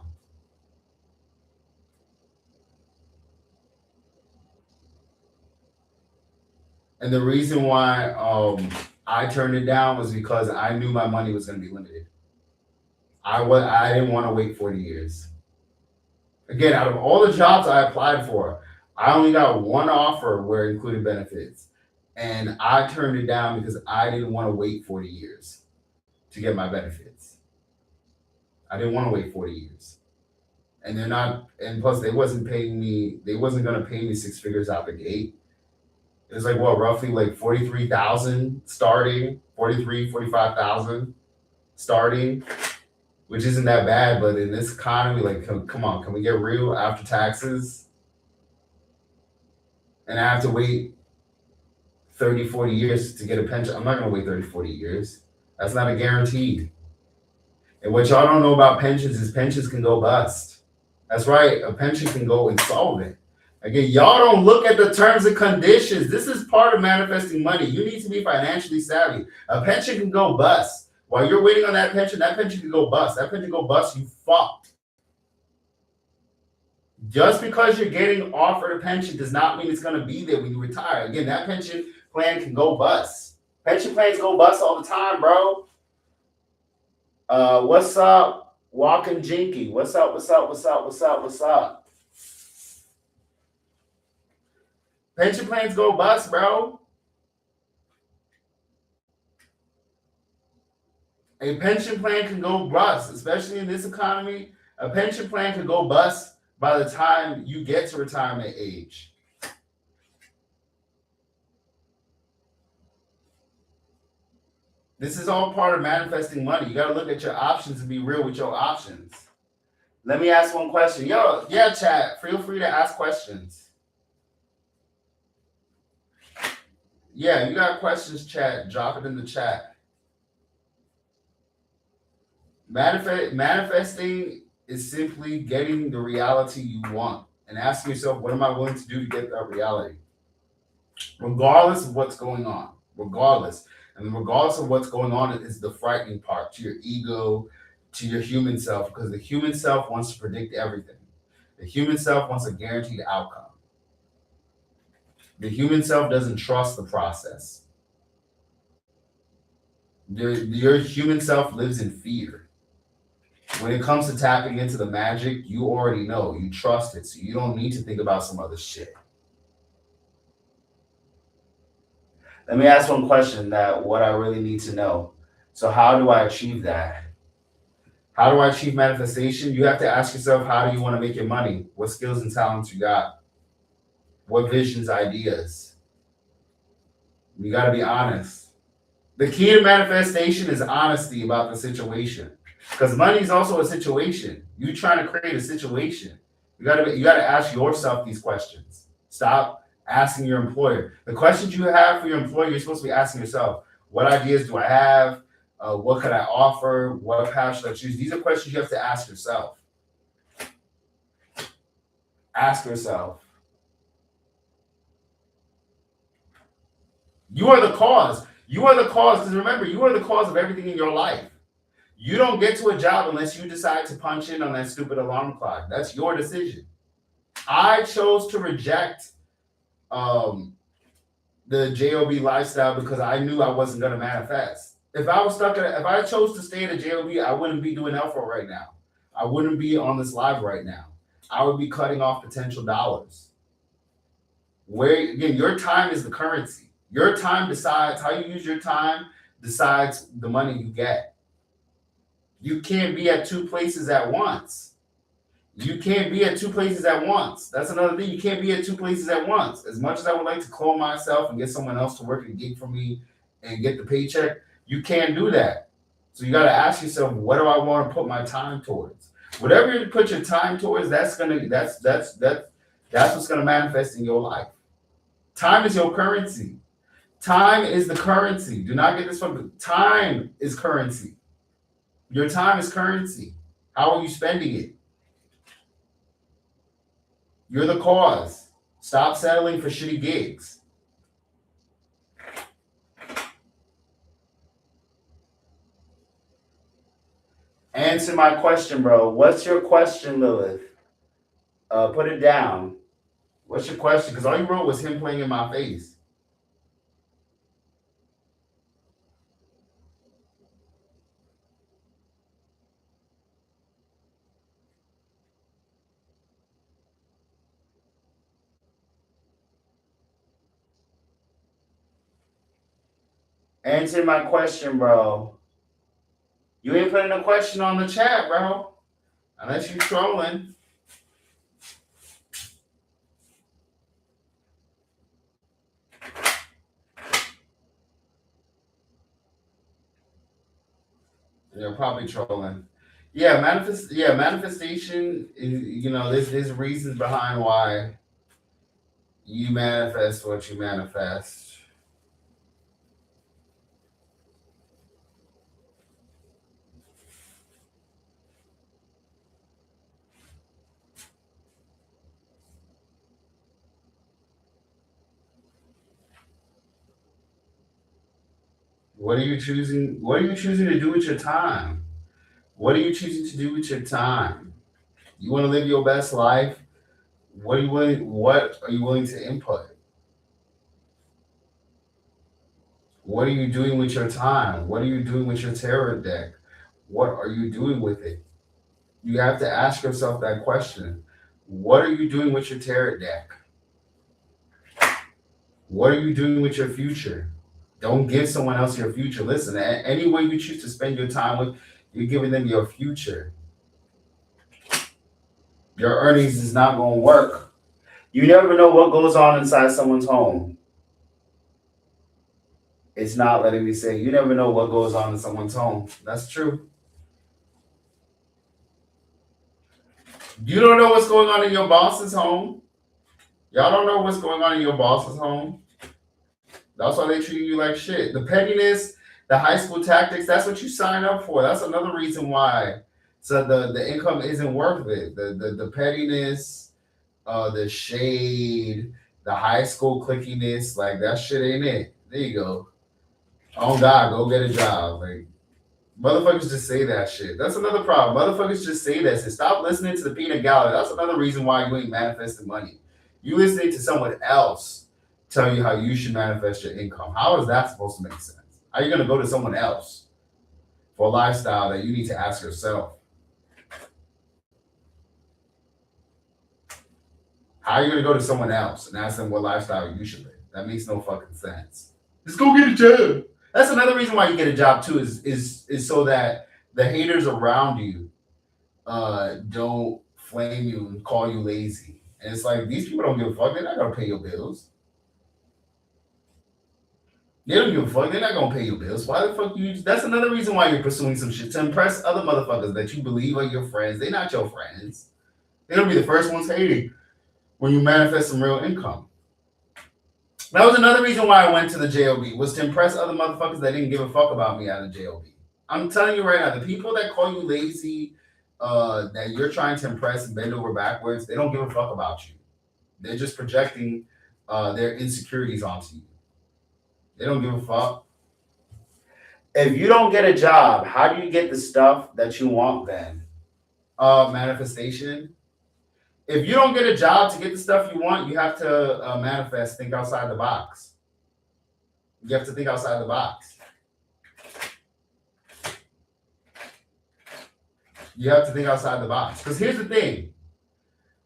And the reason why I turned it down was because I knew my money was going to be limited. I didn't want to wait 40 years. Again, out of all the jobs I applied for, I only got one offer where it included benefits. And I turned it down because I didn't want to wait 40 years to get my benefits. I didn't want to wait 40 years. And they're not, and plus they wasn't paying me, they wasn't going to pay me six figures out the gate. It was like what, roughly like 43,000 starting, 45,000 starting, which isn't that bad. But in this economy, like, come on, can we get real? After taxes, and I have to wait 30, 40 years to get a pension. I'm not gonna wait 30, 40 years. That's not a guarantee. And what y'all don't know about pensions is pensions can go bust. That's right, a pension can go insolvent. Again, y'all don't look at the terms and conditions. This is part of manifesting money. You need to be financially savvy. A pension can go bust. While you're waiting on that pension can go bust. That pension go bust, you fucked. Just because you're getting offered a pension does not mean it's going to be there when you retire. Again, that pension plan can go bust. Pension plans go bust all the time, bro. What's up, Walking Jinky? What's up? Pension plans go bust, bro. A pension plan can go bust, especially in this economy. A pension plan can go bust by the time you get to retirement age. This is all part of manifesting money. You got to look at your options and be real with your options. Let me ask one question. Yo, yeah, chat. Feel free to ask questions. Yeah, you got questions, chat. Drop it in the chat. Manifesting is simply getting the reality you want and asking yourself, what am I willing to do to get that reality? Regardless of what's going on. Regardless. And regardless of what's going on is the frightening part to your ego, to your human self, because the human self wants to predict everything. The human self wants a guaranteed outcome. The human self doesn't trust the process. Your human self lives in fear. When it comes to tapping into the magic, you already know. You trust it, so you don't need to think about some other shit. Let me ask one question that what I really need to know. So how do I achieve that? How do I achieve manifestation? You have to ask yourself, how do you want to make your money? What skills and talents you got? What visions, ideas? You got to be honest. The key to manifestation is honesty about the situation. Because money is also a situation. You trying to create a situation. You gotta ask yourself these questions. Stop asking your employer. The questions you have for your employer, you're supposed to be asking yourself, what ideas do I have? What could I offer? What path should I choose? These are questions you have to ask yourself. Ask yourself. You are the cause. You are the cause, because remember, you are the cause of everything in your life. You don't get to a job unless you decide to punch in on that stupid alarm clock. That's your decision. I chose to reject the job lifestyle because I knew I wasn't going to manifest. If I chose to stay at a job, I wouldn't be doing L-Fro right now. I wouldn't be on this live right now. I would be cutting off potential dollars. Where again, your time is the currency. Your time decides how you use your time, decides the money you get. You can't be at two places at once. You can't be at two places at once. That's another thing. You can't be at two places at once. As much as I would like to clone myself and get someone else to work a gig for me and get the paycheck, you can't do that. So you got to ask yourself, what do I want to put my time towards? Whatever you put your time towards, that's what's gonna manifest in your life. Time is your currency. Time is the currency. Do not get this from time is currency. Your time is currency. How are you spending it? You're the cause. Stop settling for shitty gigs. Answer my question, bro. What's your question, Lilith? Put it down. What's your question? Because all you wrote was him playing in my face. Answer my question, bro. You ain't putting a question on the chat, bro. Unless you trolling. You're probably trolling. Yeah, manifestation. There's reasons behind why you manifest what you manifest. What are you choosing? What are you choosing to do with your time? What are you choosing to do with your time? You want to live your best life? What are you willing to input? What are you doing with your time? What are you doing with your tarot deck? What are you doing with it? You have to ask yourself that question. What are you doing with your tarot deck? What are you doing with your future? Don't give someone else your future. Listen, any way you choose to spend your time with, you're giving them your future. Your earnings is not going to work. You never know what goes on inside someone's home. It's not letting me say, you never know what goes on in someone's home. That's true. You don't know what's going on in your boss's home. Y'all don't know what's going on in your boss's home. That's why they treat you like shit. The pettiness, the high school tactics, that's what you sign up for. That's another reason why. So the income isn't worth it. The pettiness, the shade, the high school clickiness, like that shit ain't it. There you go. Oh God, go get a job. Like motherfuckers just say that shit. That's another problem. Motherfuckers just say that shit. Stop listening to the peanut gallery. That's another reason why you ain't manifesting money. You listening to someone else tell you how you should manifest your income. How is that supposed to make sense? How are you gonna go to someone else for a lifestyle that you need to ask yourself? How are you gonna go to someone else and ask them what lifestyle you should live? That makes no fucking sense. Just go get a job. That's another reason why you get a job too, is so that the haters around you don't flame you and call you lazy. And it's like these people don't give a fuck. They're not gonna pay your bills. They don't give a fuck. They're not gonna pay your bills. Why the fuck you? That's another reason why you're pursuing some shit to impress other motherfuckers that you believe are your friends. They're not your friends. They're gonna be the first ones hating when you manifest some real income. That was another reason why I went to the JOB, was to impress other motherfuckers that didn't give a fuck about me out of JOB. I'm telling you right now, the people that call you lazy, that you're trying to impress and bend over backwards, they don't give a fuck about you. They're just projecting their insecurities onto you. They don't give a fuck. If you don't get a job, how do you get the stuff that you want then? Manifestation. If you don't get a job to get the stuff you want, you have to manifest, think outside the box. You have to think outside the box. You have to think outside the box. Because here's the thing.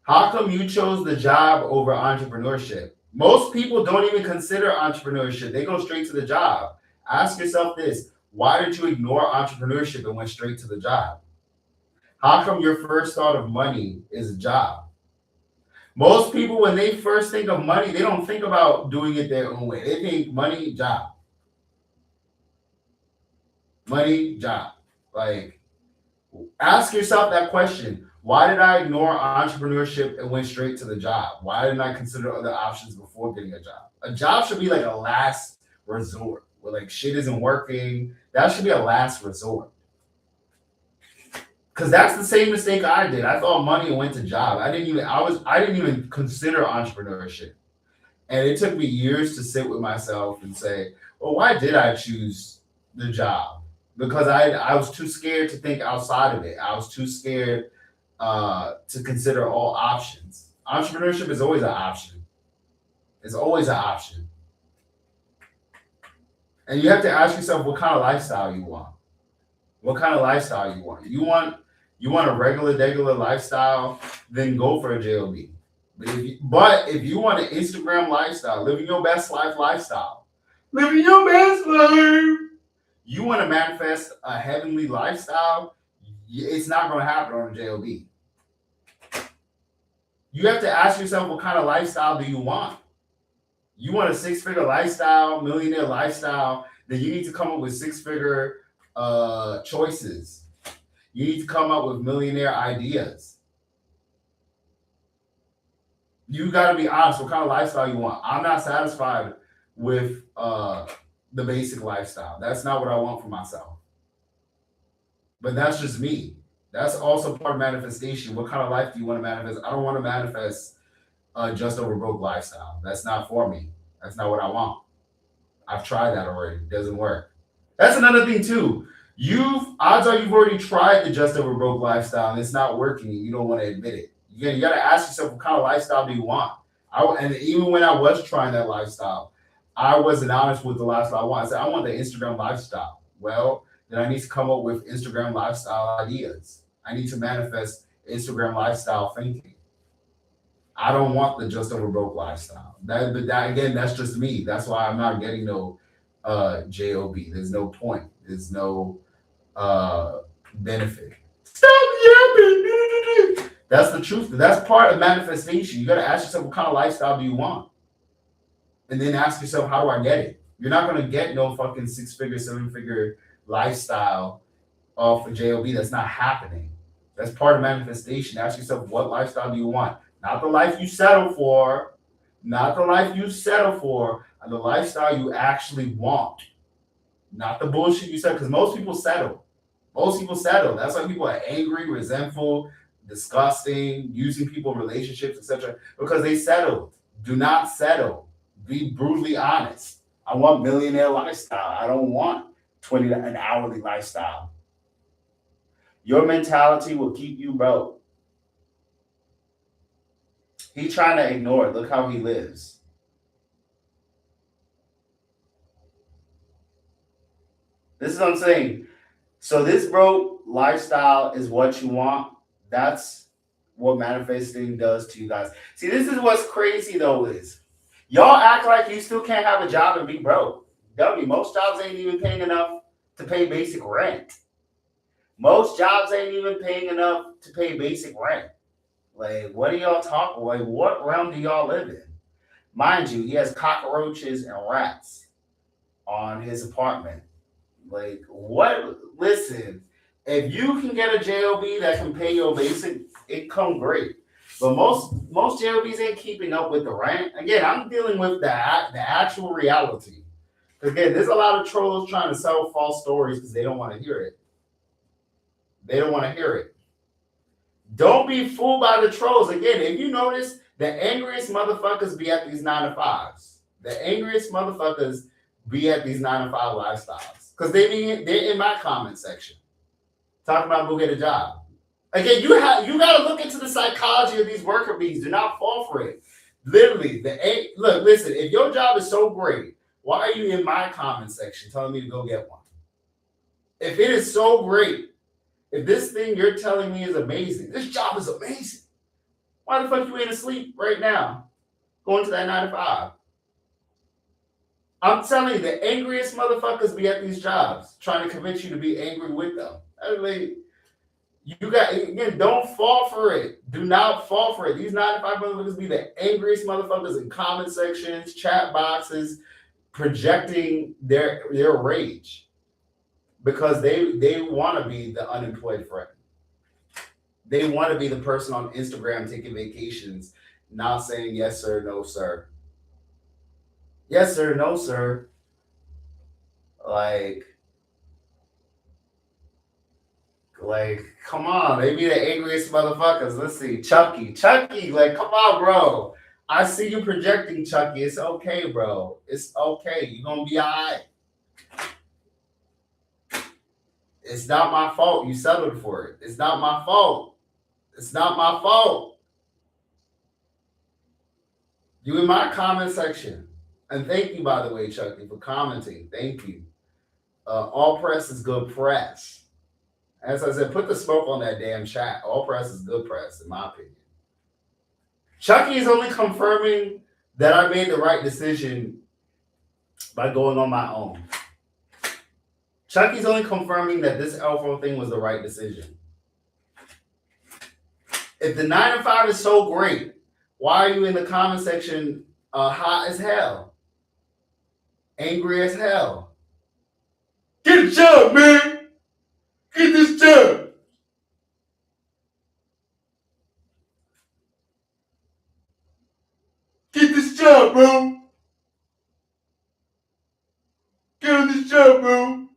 How come you chose the job over entrepreneurship? Most people don't even consider entrepreneurship. They go straight to the job. Ask yourself this. Why did you ignore entrepreneurship and went straight to the job? How come your first thought of money is a job? Most people, when they first think of money, they don't think about doing it their own way. They think money, job, money, job. Like, ask yourself that question. Why did I ignore entrepreneurship and went straight to the job? Why didn't I consider other options before getting a job? A job should be like a last resort where like shit isn't working. That should be a last resort. Cause that's the same mistake I did. I thought money and went to job. I didn't even consider entrepreneurship. And it took me years to sit with myself and say, well, why did I choose the job? Because I was too scared to think outside of it. I was too scared to consider all options. Entrepreneurship is always an option. It's always an option. And you have to ask yourself what kind of lifestyle you want. What kind of lifestyle you want. You want a regular lifestyle, then go for a JOB. But if you want an Instagram lifestyle, living your best life lifestyle, living your best life, you want to manifest a heavenly lifestyle, it's not going to happen on a JOB. You have to ask yourself, what kind of lifestyle do you want? You want a six-figure lifestyle, millionaire lifestyle, then you need to come up with six-figure choices. You need to come up with millionaire ideas. You got to be honest what kind of lifestyle you want. I'm not satisfied with the basic lifestyle. That's not what I want for myself. But that's just me. That's also part of manifestation. What kind of life do you want to manifest? I don't want to manifest a just over broke lifestyle. That's not for me. That's not what I want. I've tried that already. It doesn't work. That's another thing too. Odds are you've already tried the just over broke lifestyle and it's not working and you don't want to admit it. You got to ask yourself, what kind of lifestyle do you want? And even when I was trying that lifestyle, I wasn't honest with the lifestyle I want. I said, I want the Instagram lifestyle. Well, then I need to come up with Instagram lifestyle ideas. I need to manifest Instagram lifestyle thinking. I don't want the just over broke lifestyle. But that again, that's just me. That's why I'm not getting no JOB. There's no point. There's no benefit. Stop yapping. That's the truth. That's part of manifestation. You got to ask yourself, what kind of lifestyle do you want? And then ask yourself, how do I get it? You're not going to get no fucking 6-figure, 7-figure lifestyle off of JOB. That's not happening. That's part of manifestation. Ask yourself, what lifestyle do you want? Not the life you settle for. Not the life you settle for. And the lifestyle you actually want. Not the bullshit you settle. Because most people settle. Most people settle. That's why people are angry, resentful, disgusting, using people in relationships, etc. Because they settled. Do not settle. Be brutally honest. I want millionaire lifestyle. I don't want an hourly lifestyle. Your mentality will keep you broke. He's trying to ignore it. Look how he lives. This is what I'm saying. So this broke lifestyle is what you want. That's what manifesting does to you guys. See, this is what's crazy though is y'all act like you still can't have a job and be broke. Most jobs ain't even paying enough to pay basic rent. Most jobs ain't even paying enough to pay basic rent. Like, what are y'all talking? Like, what realm do y'all live in? Mind you, he has cockroaches and rats on his apartment. Like, what? Listen, if you can get a JOB that can pay your basic income, great. But most JOBs ain't keeping up with the rent. Again, I'm dealing with the actual reality. Again, there's a lot of trolls trying to sell false stories because they don't want to hear it. They don't want to hear it. Don't be fooled by the trolls. Again, if you notice, the angriest motherfuckers be at these 9-to-5s. The angriest motherfuckers be at these 9-to-5 lifestyles. Because they're in my comment section. Talking about go get a job. Again, you got to look into the psychology of these worker bees. Do not fall for it. Literally, look, listen, if your job is so great, why are you in my comment section telling me to go get one? If it is so great, if this thing you're telling me is amazing, this job is amazing, why the fuck you ain't asleep right now going to that 9-to-5? I'm telling you, the angriest motherfuckers be at these jobs trying to convince you to be angry with them. You got again. Don't fall for it. Do not fall for it. These 9 to 5 motherfuckers be the angriest motherfuckers in comment sections, chat boxes, projecting their rage because they want to be the unemployed friend. They want to be the person on Instagram taking vacations, not saying yes sir, no sir, yes sir, no sir. Like Like, come on, they be the angriest motherfuckers. Let's see, Chucky, like, come on, bro. I see you projecting, Chucky. It's okay, bro. It's okay. You gonna be alright. It's not my fault. You settled for it. It's not my fault. It's not my fault. You in my comment section, and thank you, by the way, Chucky, for commenting. Thank you. All press is good press. As I said, put the smoke on that damn chat. All press is good press, in my opinion. Chucky is only confirming that I made the right decision by going on my own. Chucky's only confirming that this L-Fro thing was the right decision. If the 9 to 5 is so great, why are you in the comment section hot as hell? Angry as hell? Get a job, man! Get this job! Get this job, bro! Get on this job, bro!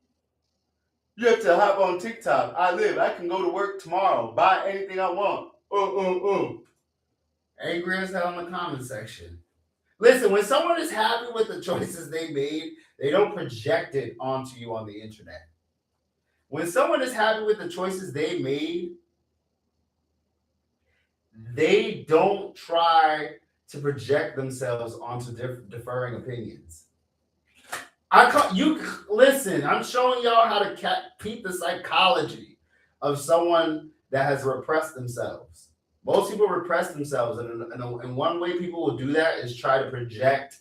You have to hop on TikTok. I can go to work tomorrow. Buy anything I want. Angry as hell in the comment section. Listen, when someone is happy with the choices they made, they don't project it onto you on the internet. When someone is happy with the choices they made, they don't try to project themselves onto differing opinions. Listen. I'm showing y'all how to peep the psychology of someone that has repressed themselves. Most people repress themselves, and one way people will do that is try to project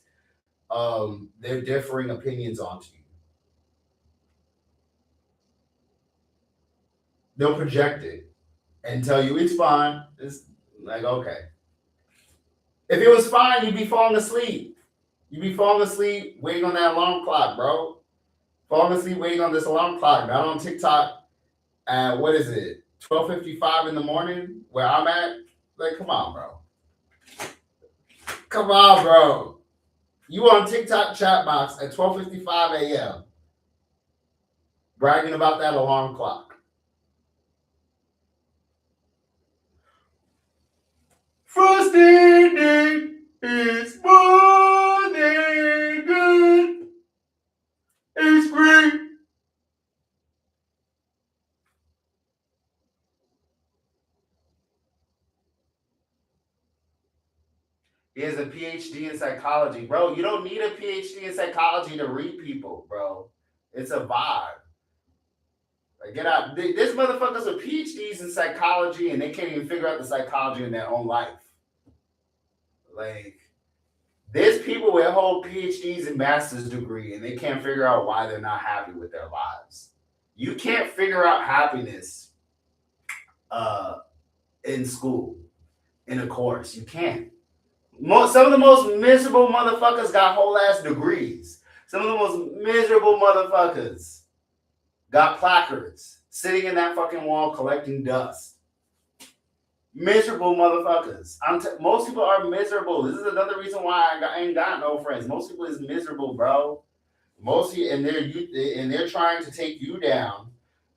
their differing opinions onto you. They'll project it and tell you it's fine. It's like, okay. If it was fine, you'd be falling asleep. You'd be falling asleep waiting on that alarm clock, bro. Falling asleep waiting on this alarm clock. Not on TikTok at, what is it, 12:55 in the morning where I'm at? Like, come on, bro. Come on, bro. You on TikTok chat box at 12:55 a.m. bragging about that alarm clock. Frosted is more than good. It's great. He has a PhD in psychology. Bro, you don't need a PhD in psychology to read people, bro. It's a vibe. Like, get out. This motherfuckers with PhDs in psychology and they can't even figure out the psychology in their own life. Like, there's people with whole PhDs and master's degree and they can't figure out why they're not happy with their lives. You can't figure out happiness in school, in a course. You can't. Some of the most miserable motherfuckers got whole ass degrees. Some of the most miserable motherfuckers got placards sitting in that fucking wall collecting dust. Miserable motherfuckers. Most people are miserable. This is another reason why I ain't got no friends. Most people is miserable, bro. And they're trying to take you down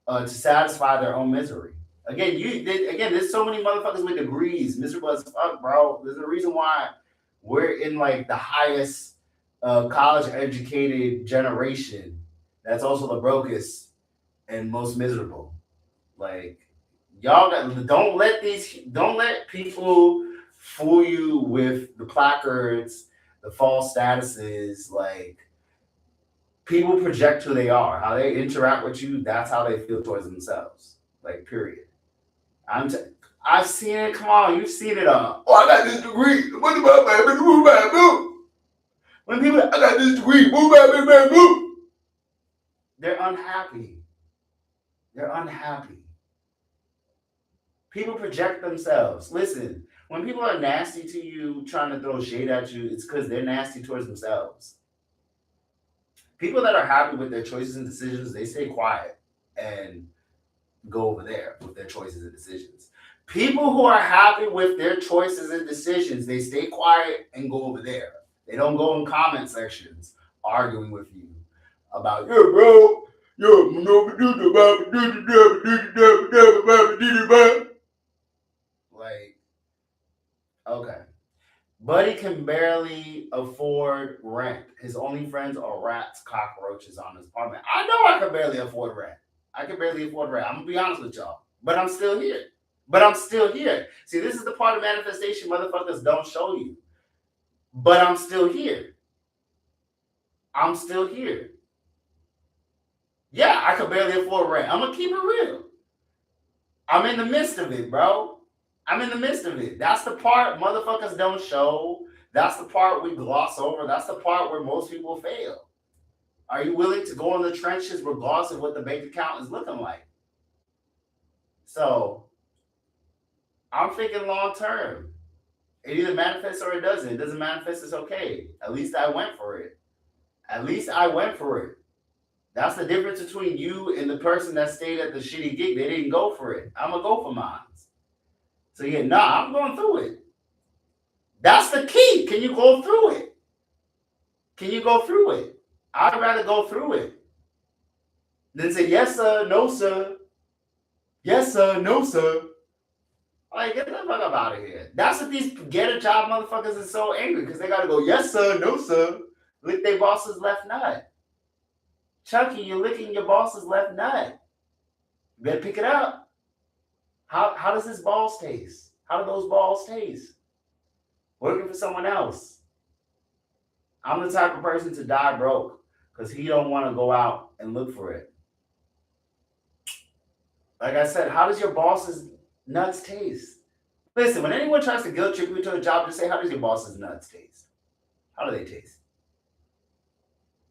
to satisfy their own misery. Again, there's so many motherfuckers with degrees, miserable as fuck, bro. There's a reason why we're in like the highest college educated generation. That's also the brokest and most miserable. Like, y'all don't let people fool you with the placards, the false statuses. Like, people project who they are, how they interact with you. That's how they feel towards themselves. Like, period. I've seen it. Come on, you've seen it all. Oh, I got this degree. When people, I got this degree. They're unhappy. They're unhappy. People project themselves. Listen, when people are nasty to you, trying to throw shade at you, it's because they're nasty towards themselves. People that are happy with their choices and decisions, they stay quiet and go over there with their choices and decisions. People who are happy with their choices and decisions, they stay quiet and go over there. They don't go in comment sections arguing with you about, yeah, bro, like, okay. Buddy can barely afford rent. His only friends are rats, cockroaches on his apartment. I know I can barely afford rent. I can barely afford rent. I'm gonna be honest with y'all. But I'm still here. But I'm still here. See, this is the part of manifestation motherfuckers don't show you. But I'm still here. I'm still here. Yeah, I can barely afford rent. I'm gonna keep it real. I'm in the midst of it, bro. I'm in the midst of it. That's the part motherfuckers don't show. That's the part we gloss over. That's the part where most people fail. Are you willing to go in the trenches regardless of what the bank account is looking like? So I'm thinking long term. It either manifests or it doesn't. It doesn't manifest, it's okay. At least I went for it. At least I went for it. That's the difference between you and the person that stayed at the shitty gig. They didn't go for it. I'm gonna go for mine. So yeah, nah, I'm going through it. That's the key. Can you go through it? Can you go through it? I'd rather go through it than say yes sir, no sir, yes sir, no sir. Like, get the fuck up out of here. That's what these get a job motherfuckers is so angry because they gotta go yes sir, no sir, lick their boss's left nut. Chucky, you're licking your boss's left nut. You better pick it up. How does this balls taste? How do those balls taste? Working for someone else. I'm the type of person to die broke because he don't want to go out and look for it. Like I said, how does your boss's nuts taste? Listen, when anyone tries to guilt trip you to a job, just say, how does your boss's nuts taste? How do they taste?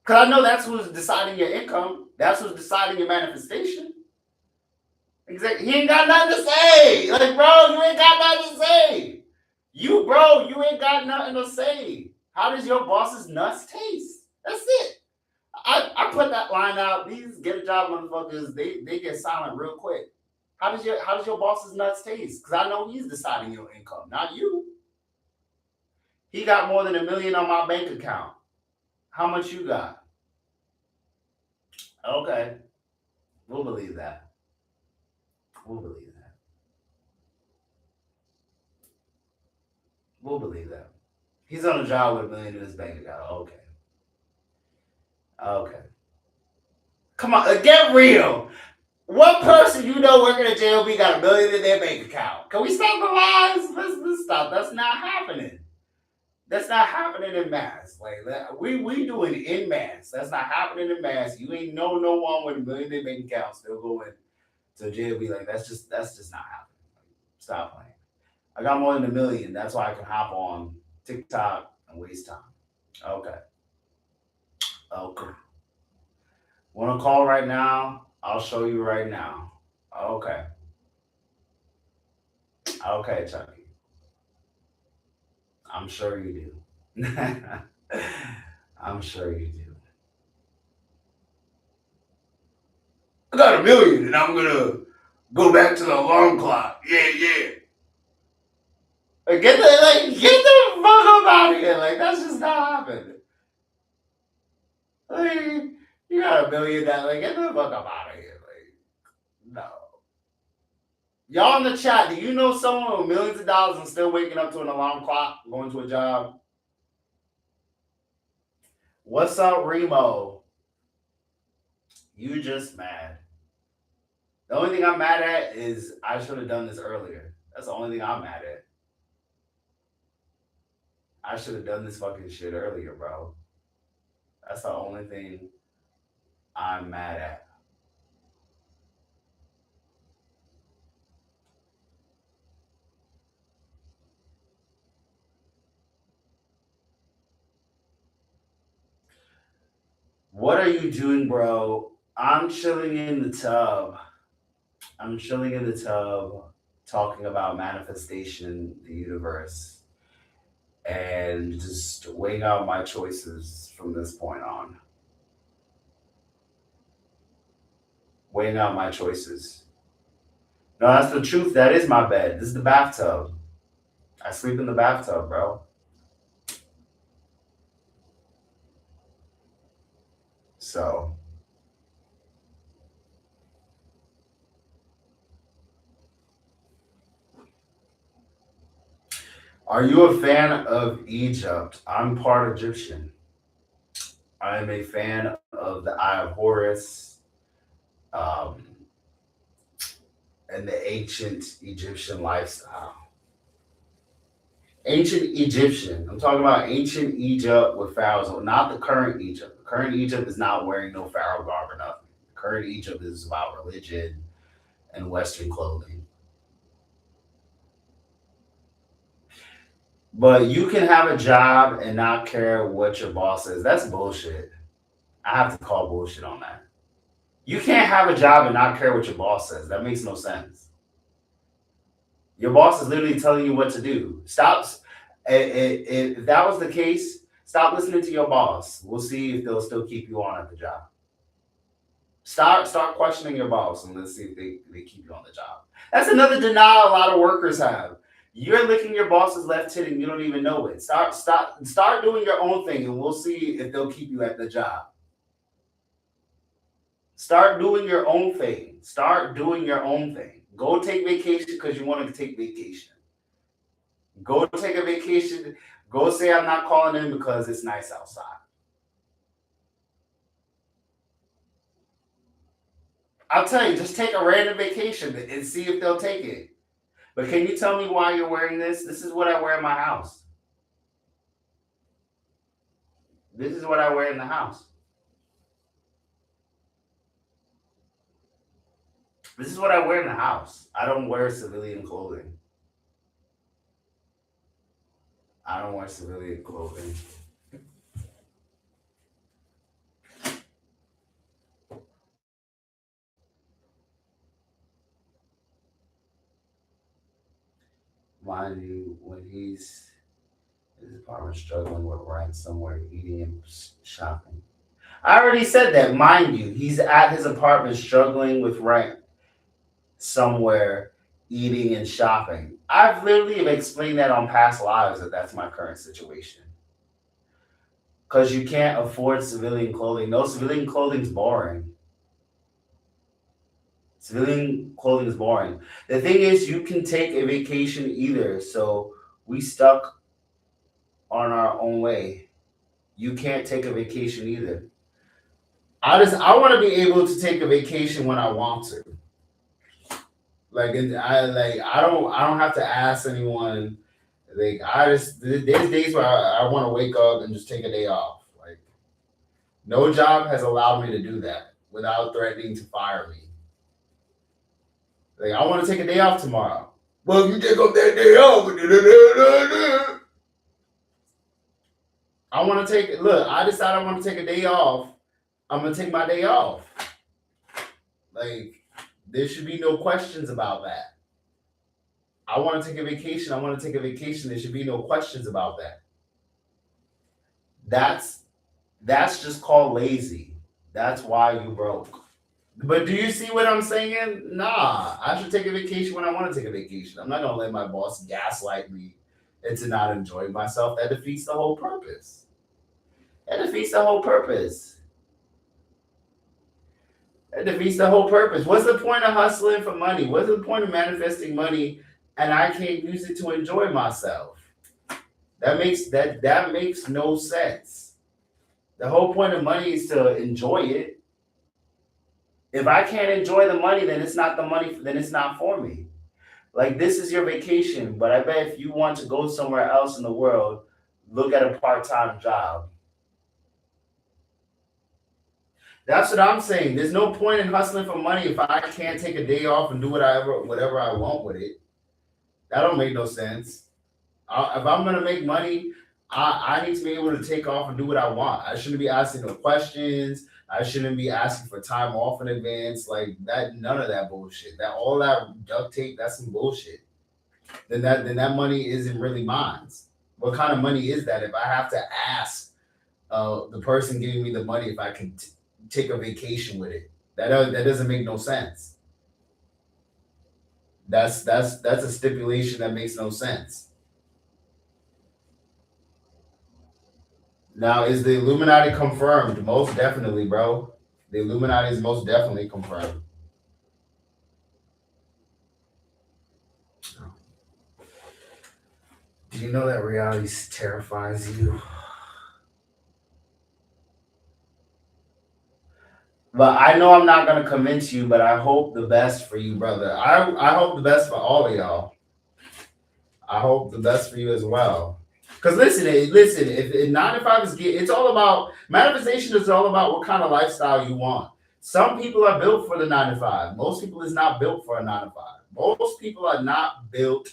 Because I know that's who's deciding your income. That's who's deciding your manifestation. Exactly. He ain't got nothing to say. Like, bro, you ain't got nothing to say. You ain't got nothing to say. How does your boss's nuts taste? That's it. I put that line out. These get a job motherfuckers, they get silent real quick. How does your boss's nuts taste? Because I know he's deciding your income, not you. He got more than $1 million on my bank account. How much you got? Okay, we'll believe that. We'll believe that. We'll believe that. He's on a job with $1 million in his bank account. Okay. Okay. Come on, get real. What person you know working at JOB got $1 million in their bank account? Can we stop the lies? Let's stop. That's not happening. That's not happening in mass. Like we doing it in mass. That's not happening in mass. You ain't know no one with $1 million in their bank account still going to JOB. Like that's just not happening. Stop playing. I got more than $1 million. That's why I can hop on TikTok and waste time. Okay. Okay. Want to call right now? I'll show you right now. Okay. Okay, Chucky. I'm sure you do. I'm sure you do. I got $1 million and I'm gonna go back to the alarm clock. Yeah, yeah. Like, get the fuck up out of here. Like, that's just not happening. Like, you got $1 million. Like, get the fuck up out of here. Like, no. Y'all in the chat, do you know someone with millions of dollars and still waking up to an alarm clock, going to a job? What's up, Remo? You just mad. The only thing I'm mad at is I should have done this earlier. That's the only thing I'm mad at. I should have done this fucking shit earlier, bro. That's the only thing I'm mad at. What are you doing, bro? I'm chilling in the tub. I'm chilling in the tub. talking about manifestation, the universe, and just weighing out my choices from this point on. Weighing out my choices. No, that's the truth. That is my bed. This is the bathtub. I sleep in the bathtub, bro. So, are you a fan of Egypt? I'm part Egyptian. I am a fan of the Eye of Horus, um, and the ancient Egyptian lifestyle. Ancient Egyptian. I'm talking about ancient Egypt with pharaohs, not the current Egypt. The current Egypt is not wearing no pharaoh garb or nothing. The current Egypt is about religion and Western clothing. But you can have a job and not care what your boss says. That's bullshit. I have to call bullshit on that. You can't have a job and not care what your boss says. That makes no sense. Your boss is literally telling you what to do. Stop. If that was the case, stop listening to your boss. We'll see if they'll still keep you on at the job. Start questioning your boss and let's see if they keep you on the job. That's another denial a lot of workers have. You're licking your boss's left tit and you don't even know it. Start doing your own thing and we'll see if they'll keep you at the job. Start doing your own thing. Start doing your own thing. Go take vacation because you want to take vacation. Go take a vacation. Go say I'm not calling in because it's nice outside. I'll tell you, just take a random vacation and see if they'll take it. But can you tell me why you're wearing this? This is what I wear in my house. This is what I wear in the house. This is what I wear in the house. I don't wear civilian clothing. I don't wear civilian clothing. Mind you, when his apartment struggling with rent somewhere, eating and shopping. I already said that. Mind you, he's at his apartment struggling with rent somewhere, eating and shopping. I've literally explained that on past lives that that's my current situation. Because you can't afford civilian clothing. No, civilian clothing's boring. Civilian clothing is boring. The thing is, you can take a vacation either. So we stuck on our own way. You can't take a vacation either. I want to be able to take a vacation when I want to. I don't have to ask anyone. Like there's days where I want to wake up and just take a day off. Like no job has allowed me to do that without threatening to fire me. Like I want to take a day off tomorrow. Well, if you take up that day off, I want to take. Look, I decide I want to take a day off. I'm gonna take my day off. Like there should be no questions about that. I want to take a vacation. I want to take a vacation. There should be no questions about that. That's that's just called lazy. That's why you broke. But do you see what I'm saying? Nah, I should take a vacation when I want to take a vacation. I'm not gonna let my boss gaslight me into not enjoying myself. That defeats the whole purpose. That defeats the whole purpose. That defeats the whole purpose. What's the point of hustling for money? What's the point of manifesting money and I can't use it to enjoy myself? That makes no sense. The whole point of money is to enjoy it. If I can't enjoy the money, then it's not the money, then it's not for me. Like this is your vacation, but I bet if you want to go somewhere else in the world, look at a part-time job. That's what I'm saying. There's no point in hustling for money if I can't take a day off and do whatever I want with it. That don't make no sense. If I'm gonna make money, I need to be able to take off and do what I want. I shouldn't be asking no questions. I shouldn't be asking for time off in advance. Like that, none of that bullshit. That all that duct tape, that's some bullshit. Then that money isn't really mine. What kind of money is that if I have to ask the person giving me the money if I can take a vacation with it? That doesn't make no sense. That's a stipulation that makes no sense. Now, is the Illuminati confirmed? Most definitely, bro. The Illuminati is most definitely confirmed. Do you know that reality terrifies you? But I know I'm not gonna convince you, but I hope the best for you, brother. I hope the best for all of y'all. I hope the best for you as well. Cause listen. If 9 to 5 is it's all about manifestation. Is all about what kind of lifestyle you want. Some people are built for the 9 to 5. Most people is not built for a 9 to 5. Most people are not built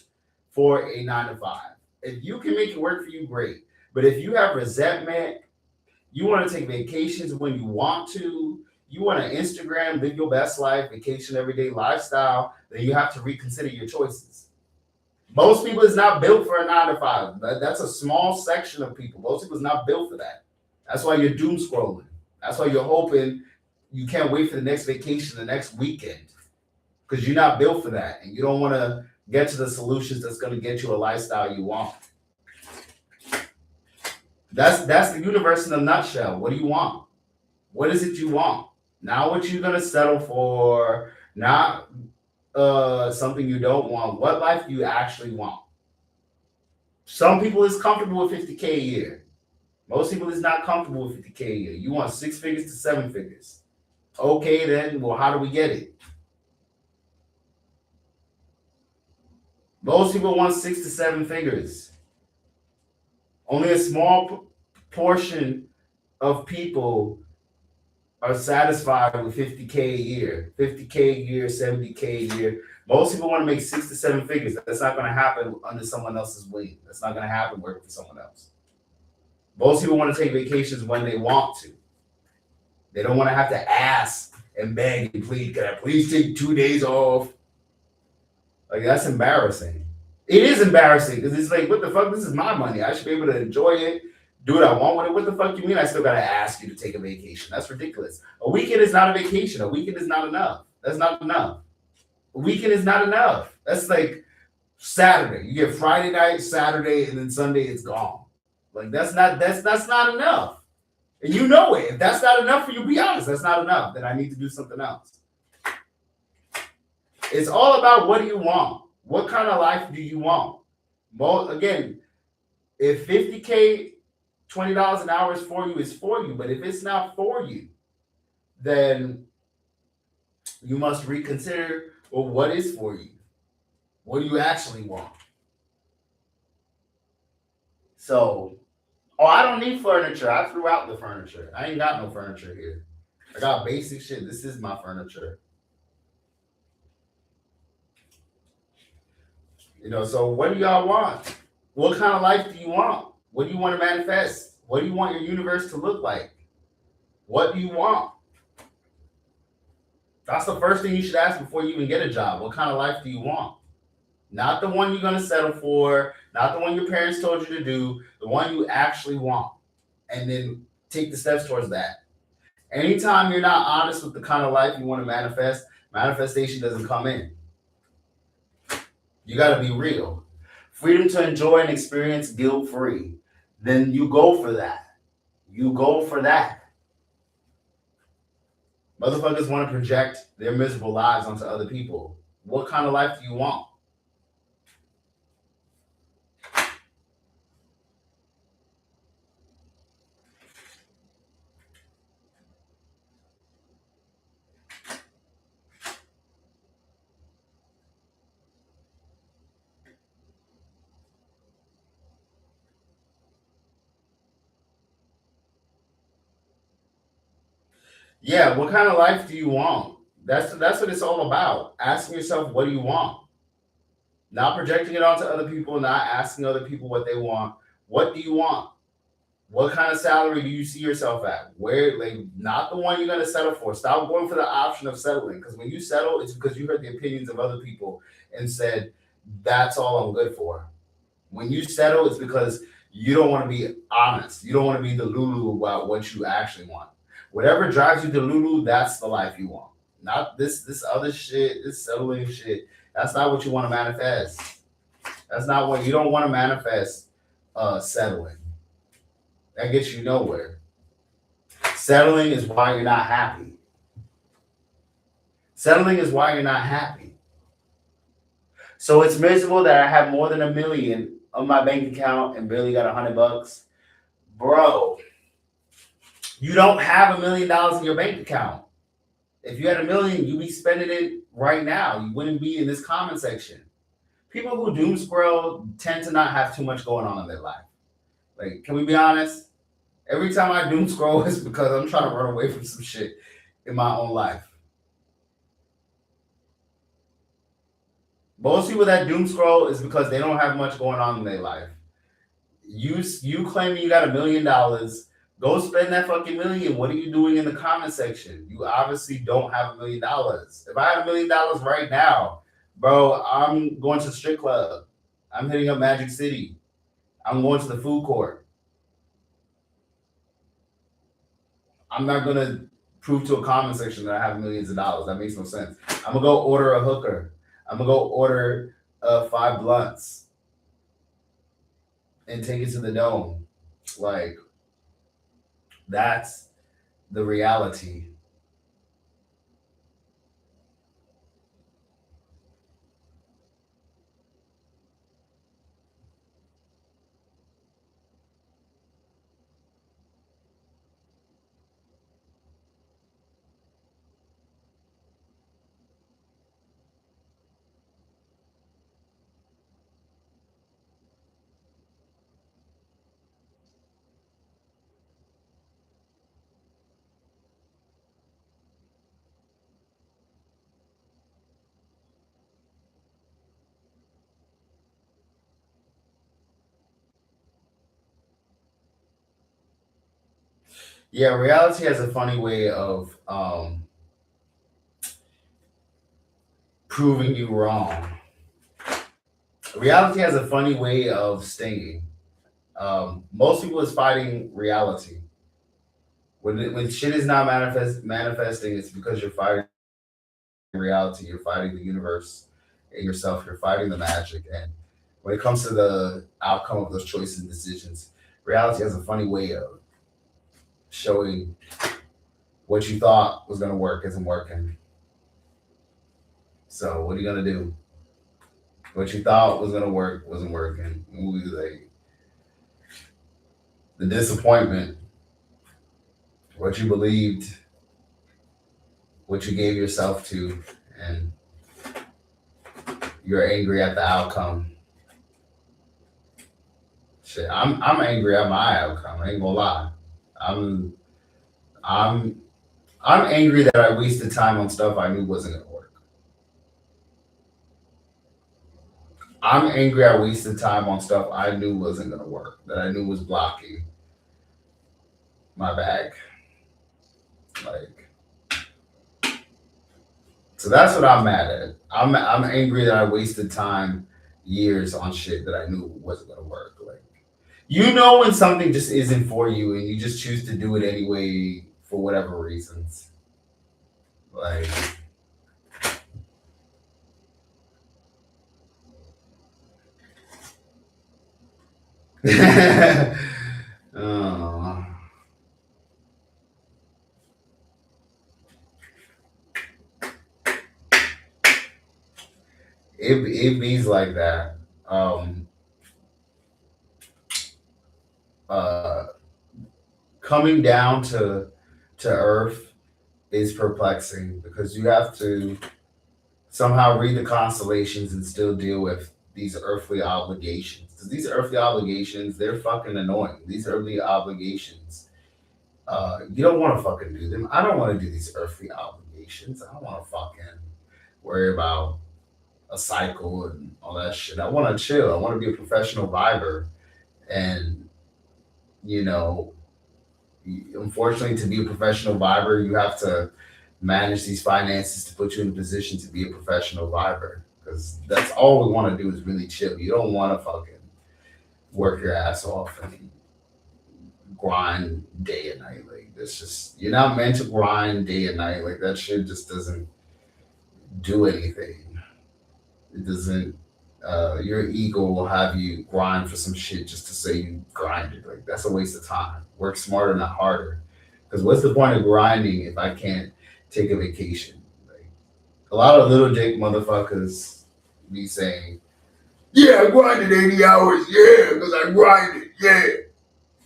for a 9 to 5. If you can make it work for you, great. But if you have resentment, you want to take vacations when you want to, you want to Instagram, live your best life, vacation everyday lifestyle, then you have to reconsider your choices. Most people is not built for a 9 to 5. That's a small section of people. Most people is not built for that. That's why you're doom scrolling. That's why you're hoping you can't wait for the next vacation, the next weekend, because you're not built for that, and you don't want to get to the solutions that's going to get you a lifestyle you want. That's the universe in a nutshell. What do you want? What is it you want? Not what you're gonna settle for. Not something you don't want. What life do you actually want? Some people is comfortable with 50K a year. Most people is not comfortable with 50K a year. You want 6 figures to 7 figures. Okay, then. Well, how do we get it? Most people want 6 to 7 figures. Only a small portion of people are satisfied with 50K a year, 50K a year, 70K a year. Most people want to make 6 to 7 figures. That's not going to happen under someone else's wing. That's not going to happen working for someone else. Most people want to take vacations when they want to. They don't want to have to ask and beg and plead, can I please take 2 days off? Like, that's embarrassing. It is embarrassing because it's like, what the fuck? This is my money. I should be able to enjoy it, do what I want with it. What the fuck you mean I still got to ask you to take a vacation? That's ridiculous. A weekend is not a vacation. A weekend is not enough. That's not enough. A weekend is not enough. That's like Saturday. You get Friday night, Saturday, and then Sunday it's gone. Like that's not enough. And you know it. If that's not enough for you, be honest. That's not enough. Then I need to do something else. It's all about what do you want? What kind of life do you want? Again, if 50K, $20 an hour is for you, it's for you. But if it's not for you, then you must reconsider, well, what is for you? What do you actually want? So, I don't need furniture. I threw out the furniture. I ain't got no furniture here. I got basic shit. This is my furniture. So what do y'all want? What kind of life do you want? What do you want to manifest? What do you want your universe to look like? What do you want? That's the first thing you should ask before you even get a job. What kind of life do you want? Not the one you're going to settle for, not the one your parents told you to do, the one you actually want. And then take the steps towards that. Anytime you're not honest with the kind of life you want to manifest, manifestation doesn't come in. You got to be real. Freedom to enjoy and experience guilt-free. Then you go for that. You go for that. Motherfuckers want to project their miserable lives onto other people. What kind of life do you want? Yeah, what kind of life do you want? That's what it's all about. Asking yourself, what do you want? Not projecting it onto other people, not asking other people what they want. What do you want? What kind of salary do you see yourself at? Where, like, not the one you're gonna settle for. Stop going for the option of settling. Because when you settle, it's because you heard the opinions of other people and said, that's all I'm good for. When you settle, it's because you don't want to be honest. You don't want to be the Lulu about what you actually want. Whatever drives you to Lulu, that's the life you want. Not this other shit, this settling shit. That's not what you want to manifest. That's not what you don't want to manifest. Settling, that gets you nowhere. Settling is why you're not happy. Settling is why you're not happy. So it's miserable that I have more than $1 million on my bank account and barely got $100. Bro, you don't have $1 million in your bank account. If you had $1 million, you'd be spending it right now. You wouldn't be in this comment section. People who doom scroll tend to not have too much going on in their life. Like, can we be honest? Every time I doom scroll, it's because I'm trying to run away from some shit in my own life. Most people that doom scroll is because they don't have much going on in their life. You claiming you got $1 million, go spend that fucking million. What are you doing in the comment section? You obviously don't have $1 million. If I had $1 million right now, bro, I'm going to the strip club. I'm hitting up Magic City. I'm going to the food court. I'm not gonna prove to a comment section that I have millions of dollars. That makes no sense. I'm gonna go order a hooker. I'm gonna go order 5 blunts and take it to the dome. Like, that's the reality. Yeah, reality has a funny way of proving you wrong. Reality has a funny way of stinging. Most people is fighting reality. When shit is not manifesting, it's because you're fighting reality. You're fighting the universe and yourself. You're fighting the magic. And when it comes to the outcome of those choices and decisions, reality has a funny way of showing what you thought was gonna work isn't working. So what are you gonna do? What you thought was gonna work wasn't working. Ooh, like, the disappointment, what you believed, what you gave yourself to, and you're angry at the outcome. Shit, I'm angry at my outcome. I ain't gonna lie. I'm I'm I'm angry that I wasted time on stuff I knew wasn't gonna work. I'm angry I wasted time on stuff I knew wasn't gonna work, that I knew was blocking my bag. Like, so that's what I'm mad at. I'm angry that I wasted time, years on shit that I knew wasn't gonna work. Like, you know when something just isn't for you and you just choose to do it anyway for whatever reasons. Like, oh, it bees like that. Uh, Coming down to earth is perplexing because you have to somehow read the constellations and still deal with these earthly obligations. Because these earthly obligations, they're fucking annoying. These earthly obligations, you don't want to fucking do them. I don't want to do these earthly obligations. I don't want to fucking worry about a cycle and all that shit. I want to chill. I want to be a professional viber and You know, unfortunately, to be a professional viber, you have to manage these finances to put you in a position to be a professional viber. Because that's all we want to do is really chill. You don't want to fucking work your ass off and grind day and night. Like that's just you're not meant to grind day and night. Like that shit just doesn't do anything. It doesn't. Your ego will have you grind for some shit just to say you grinded. Like that's a waste of time. Work smarter, not harder. Because what's the point of grinding if I can't take a vacation? Like a lot of little dick motherfuckers be saying, "Yeah, I grinded 80 hours. Yeah, because I grinded. Yeah."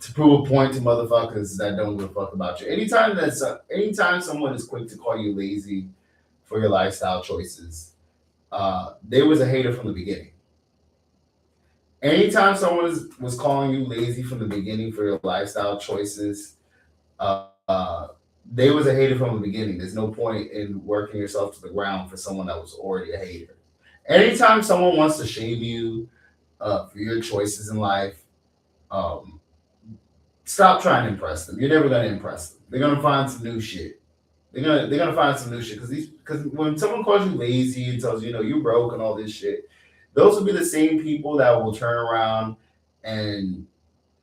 To prove a point to motherfuckers that don't give a fuck about you. Anytime someone is quick to call you lazy for your lifestyle choices, they was a hater from the beginning. Anytime someone was calling you lazy from the beginning for your lifestyle choices, uh, they was a hater from the beginning. There's no point in working yourself to the ground for someone that was already a hater. Anytime someone wants to shame you for your choices in life, um, stop trying to impress them. You're never gonna impress them. They're gonna find some new shit. They're gonna find some new shit because when someone calls you lazy and tells you, you know, you broke and all this shit, those will be the same people that will turn around and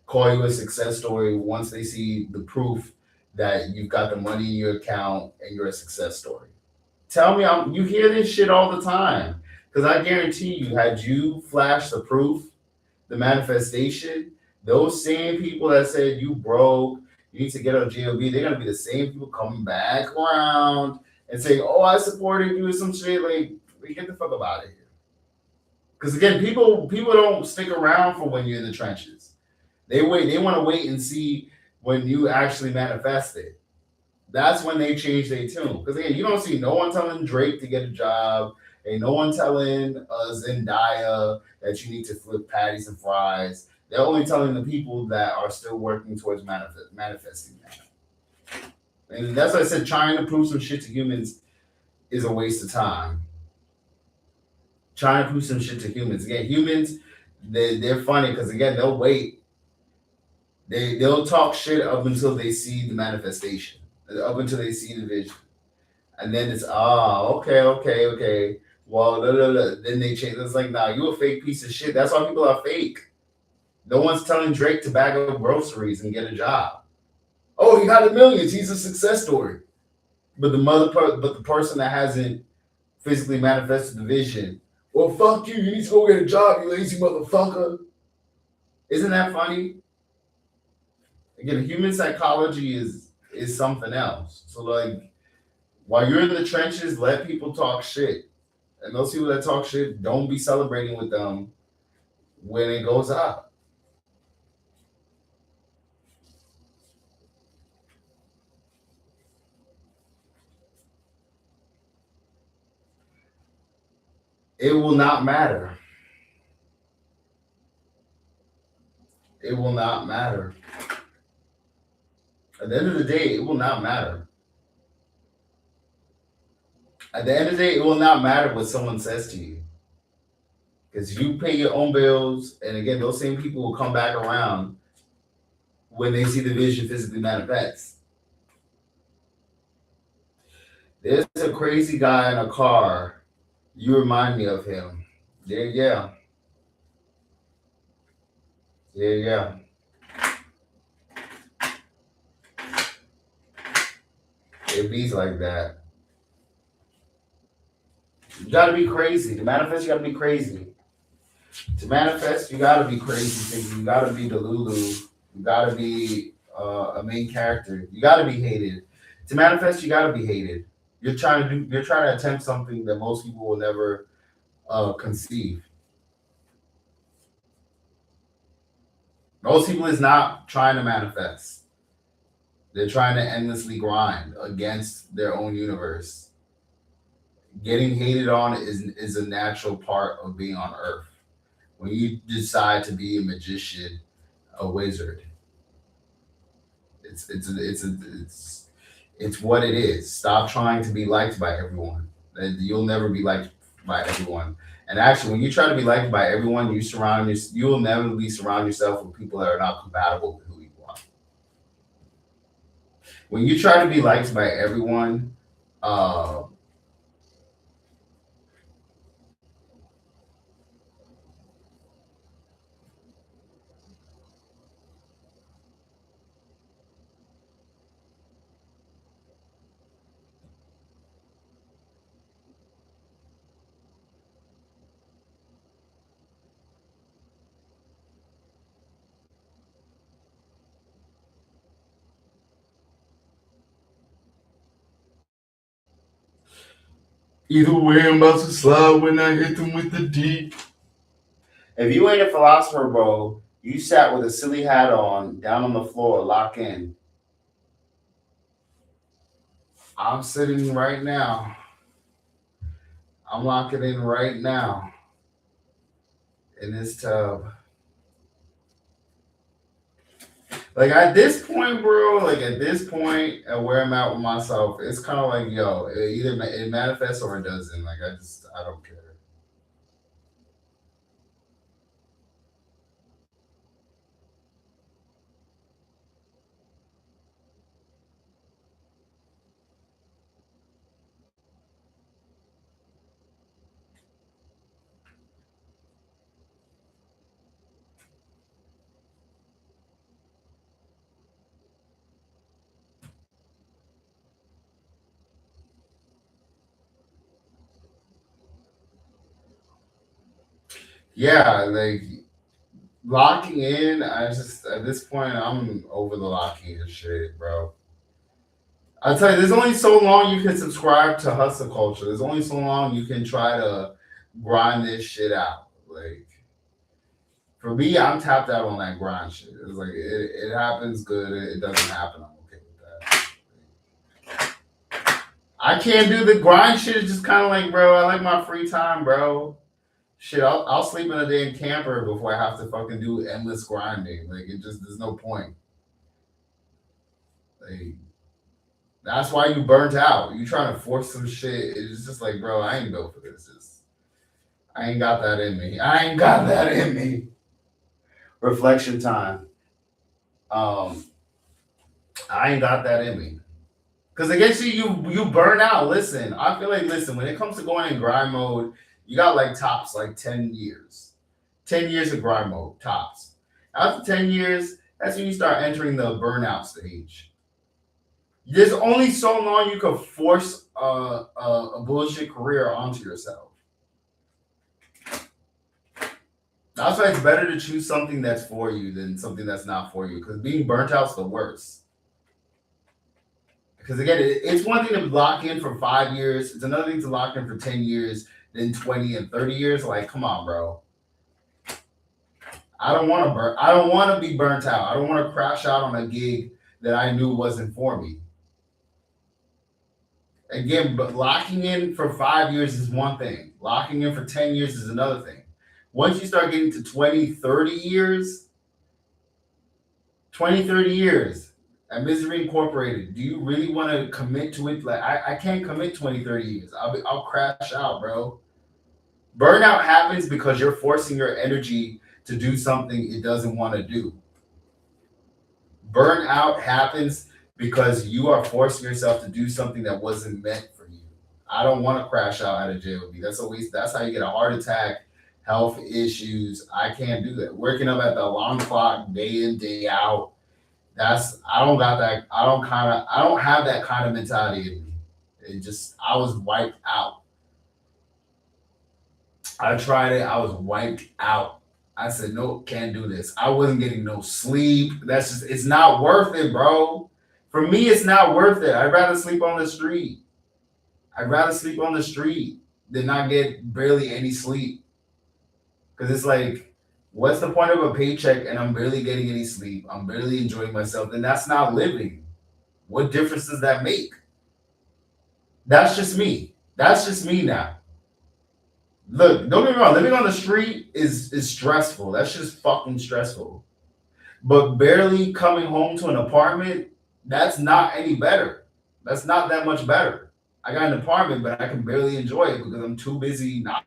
call you a success story once they see the proof that you've got the money in your account and you're a success story. Tell me, you hear this shit all the time because I guarantee you, had you flashed the proof, the manifestation, those same people that said you broke, you need to get on GOV, they're gonna be the same people coming back around and saying, "Oh, I supported you" or some shit. Like get the fuck about it here. Because again, people don't stick around for when you're in the trenches. They wait. They want to wait and see when you actually manifest it. That's when they change their tune. Because again, you don't see no one telling Drake to get a job. Ain't no one telling Zendaya that you need to flip patties and fries. They're only telling the people that are still working towards manifesting that. And that's why I said trying to prove some shit to humans is a waste of time. Trying to prove some shit to humans. Again, humans, they're funny because again, they'll wait. They'll talk shit up until they see the manifestation, up until they see the vision. And then it's okay. Well, blah, blah, blah. Then they change. It's like, nah, you a fake piece of shit. That's why people are fake. No one's telling Drake to bag up groceries and get a job. Oh, he got millions. He's a success story. But the person that hasn't physically manifested the vision, well, fuck you. You need to go get a job, you lazy motherfucker. Isn't that funny? Again, human psychology is something else. So like, while you're in the trenches, let people talk shit. And those people that talk shit, don't be celebrating with them when it goes up. It will not matter. It will not matter. At the end of the day, it will not matter. At the end of the day, it will not matter what someone says to you. Because you pay your own bills, and again, those same people will come back around when they see the vision physically manifest. There's a crazy guy in a car. You remind me of him. Yeah. Yeah. It beats like that. You gotta be crazy. To manifest, you gotta be crazy. To manifest, you gotta be crazy thinking. You gotta be Delulu. You gotta be a main character. You gotta be hated. To manifest, you gotta be hated. You're trying to attempt something that most people will never conceive. Most people is not trying to manifest. They're trying to endlessly grind against their own universe. Getting hated on is a natural part of being on Earth. When you decide to be a magician, a wizard, it's it's it's it's it's what it is. Stop trying to be liked by everyone. And you'll never be liked by everyone. And actually, when you try to be liked by everyone, you'll never be surround yourself with people that are not compatible with who you are. When you try to be liked by everyone, uh, either way, I'm about to slide when I hit them with the D. If you ain't a philosopher, bro, you sat with a silly hat on, down on the floor, lock in. I'm sitting right now. I'm locking in right now in this tub. Like at this point, bro, like at this point, at where I'm at with myself, it's kind of like, yo, either it manifests or it doesn't. Like I don't care. Yeah, like locking in. I just at this point, I'm over the locking in shit, bro. I tell you, there's only so long you can subscribe to hustle culture. There's only so long you can try to grind this shit out. Like for me, I'm tapped out on that grind shit. It's like it happens good. It doesn't happen. I'm okay with that. I can't do the grind shit. It's just kind of like, bro, I like my free time, bro. Shit, I'll sleep in a damn camper before I have to fucking do endless grinding. Like it just there's no point. Like that's why you burnt out. You trying to force some shit. It's just like, bro, I ain't built for this. I ain't got that in me. I ain't got that in me. Reflection time. Um, I ain't got that in me. Cause against you burn out. Listen, I feel like when it comes to going in grind mode, you got like tops like 10 years. 10 years of grind mode, tops. After 10 years, that's when you start entering the burnout stage. There's only so long you can force a bullshit career onto yourself. That's why it's better to choose something that's for you than something that's not for you. Because being burnt out's the worst. Because again, it's one thing to lock in for 5 years. It's another thing to lock in for 10 years, then 20 and 30 years. Like, come on, bro. I don't want to burn. I don't want to be burnt out. I don't want to crash out on a gig that I knew wasn't for me. Again, but locking in for 5 years is one thing. Locking in for 10 years is another thing. Once you start getting to 20, 30 years, 20, 30 years at Misery Incorporated, do you really want to commit to it? Like, I can't commit 20, 30 years. I'll crash out, bro. Burnout happens because you're forcing your energy to do something it doesn't want to do. Burnout happens because you are forcing yourself to do something that wasn't meant for you. I don't want to crash out at a JOB. That's how you get a heart attack, health issues. I can't do that. Working up at the alarm clock day in, day out. That's I don't got that. I don't have that kind of mentality in me. I was wiped out. I tried it. I was wiped out. I said, no, can't do this. I wasn't getting no sleep. It's not worth it, bro. For me, it's not worth it. I'd rather sleep on the street. I'd rather sleep on the street than not get barely any sleep. Because it's like, what's the point of a paycheck and I'm barely getting any sleep? I'm barely enjoying myself. Then that's not living. What difference does that make? That's just me. That's just me now. Look, don't get me wrong. Living on the street is stressful. That's just fucking stressful. But barely coming home to an apartment, that's not any better. That's not that much better. I got an apartment, but I can barely enjoy it because I'm too busy not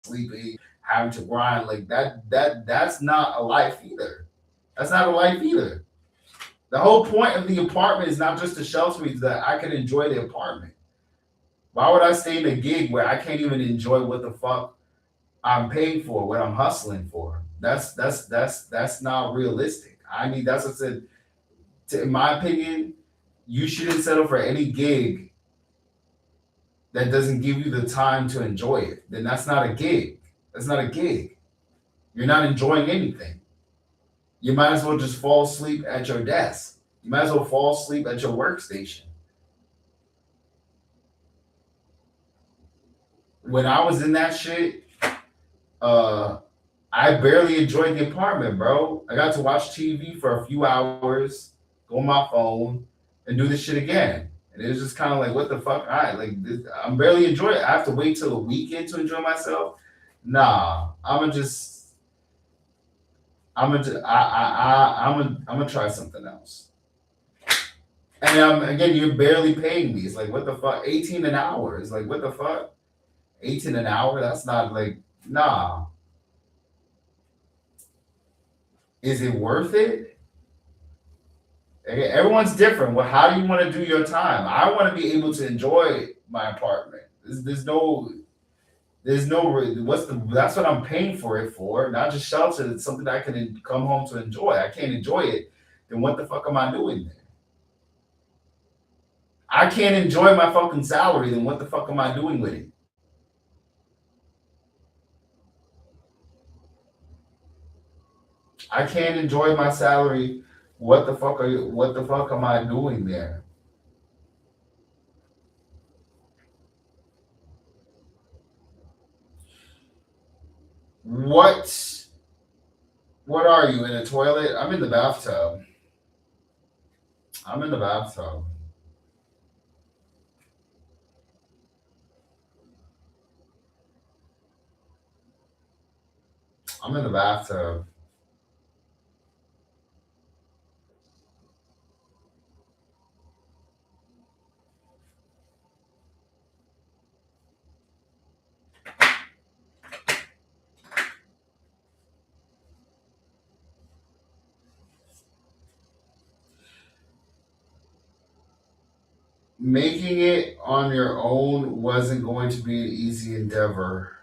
sleeping, having to grind. Like that's not a life either. That's not a life either. The whole point of the apartment is not just to shelter me, so that I can enjoy the apartment. Why would I stay in a gig where I can't even enjoy what the fuck I'm paying for, what I'm hustling for? That's not realistic. I mean, that's what I said. In my opinion, you shouldn't settle for any gig that doesn't give you the time to enjoy it. Then that's not a gig. That's not a gig. You're not enjoying anything. You might as well just fall asleep at your desk. You might as well fall asleep at your workstation. When I was in that shit, uh, I barely enjoyed the apartment, bro. I got to watch TV for a few hours, go on my phone, and do this shit again. And it was just kind of like, what the fuck? I'm barely enjoying it. I have to wait till the weekend to enjoy myself. Nah, I'm gonna try something else. And again, you're barely paying me. It's like, what the fuck? 18 an hour. It's like, what the fuck? 18 an hour? That's not like, nah. Is it worth it? Everyone's different. Well, how do you want to do your time? I want to be able to enjoy my apartment. There's no, that's what I'm paying for it for, not just shelter. It's something that I can come home to enjoy. I can't enjoy it. Then what the fuck am I doing there? I can't enjoy my fucking salary. Then what the fuck am I doing with it? I can't enjoy my salary. What the fuck am I doing there? What what are you in a toilet? I'm in the bathtub. I'm in the bathtub. I'm in the bathtub. Making it on your own wasn't going to be an easy endeavor.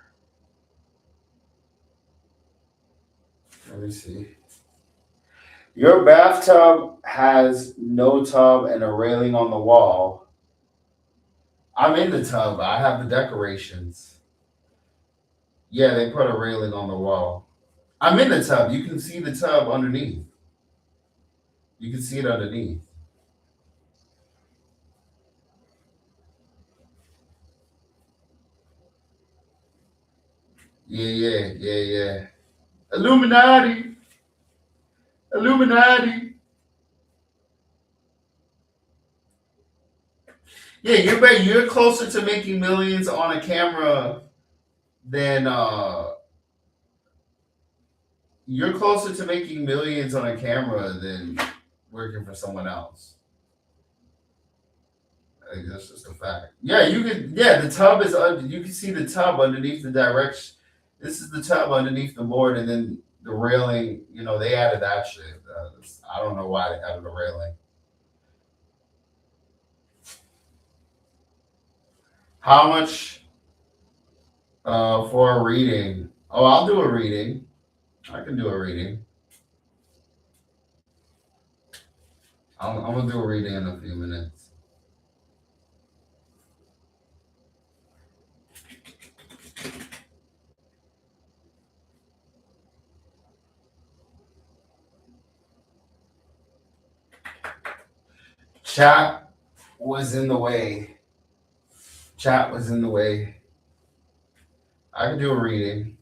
Let me see. Your bathtub has no tub and a railing on the wall. I'm in the tub. I have the decorations. Yeah, they put a railing on the wall. I'm in the tub. You can see the tub underneath. You can see it underneath. Yeah, yeah, yeah, yeah. Illuminati. Illuminati. Yeah, you're closer to making millions on a camera than you're closer to making millions on a camera than working for someone else. Like, that's just a fact. Yeah, you could. Yeah, the tub is. You can see the tub underneath the direction. This is the tub underneath the board, and then the railing. You know, they added that shit. I don't know why they added the railing. How much for a reading? Oh, I'll do a reading. I can do a reading. I'm gonna do a reading in a few minutes. Chat was in the way. Chat was in the way. I can do a reading.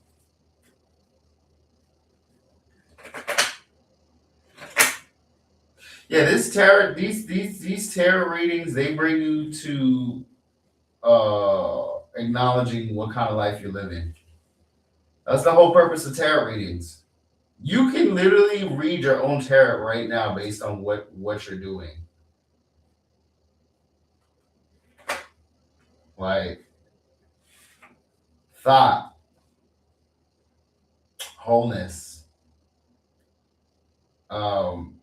Yeah, this tarot, these tarot readings, they bring you to acknowledging what kind of life you're living. That's the whole purpose of tarot readings. You can literally read your own tarot right now based on what you're doing. Like thought, wholeness, um,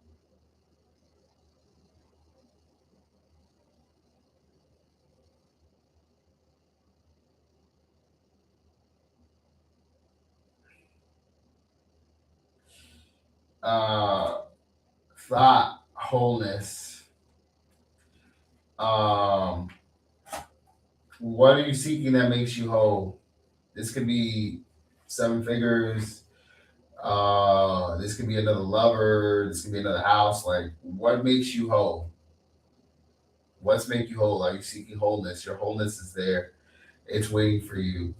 uh, thought wholeness. Um, what are you seeking that makes you whole? This could be seven figures. This could be another lover. This could be another house. Like, what makes you whole? What's make you whole? Are you seeking wholeness? Your wholeness is there. It's waiting for you.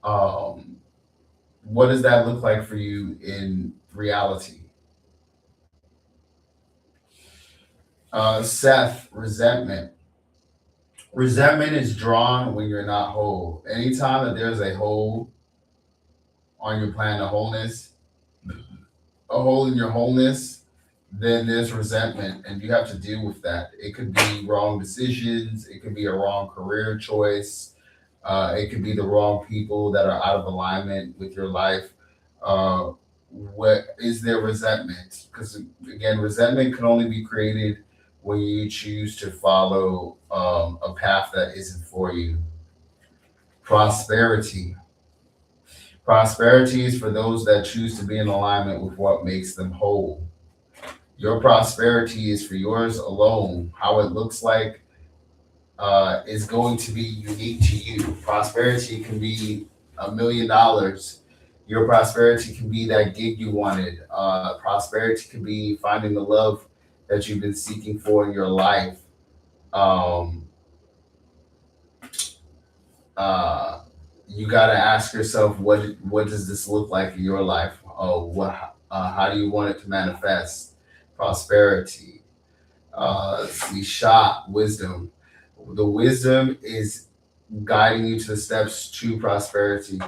Um, what does that look like for you in reality? Seth, resentment. Resentment is drawn when you're not whole. Anytime that there's a hole on your plan of wholeness, a hole in your wholeness, then there's resentment, and you have to deal with that. It could be wrong decisions, it could be a wrong career choice, it could be the wrong people that are out of alignment with your life. What is there resentment? Because again, resentment can only be created when you choose to follow a path that isn't for you. Prosperity. Prosperity is for those that choose to be in alignment with what makes them whole. Your prosperity is for yours alone. How it looks like is going to be unique to you. Prosperity can be $1 million. Your prosperity can be that gig you wanted. Prosperity can be finding the love that you've been seeking for in your life. Um, uh, you got to ask yourself, what does this look like in your life? Oh, how do you want it to manifest? Prosperity. The shot wisdom. The wisdom is guiding you to the steps to prosperity.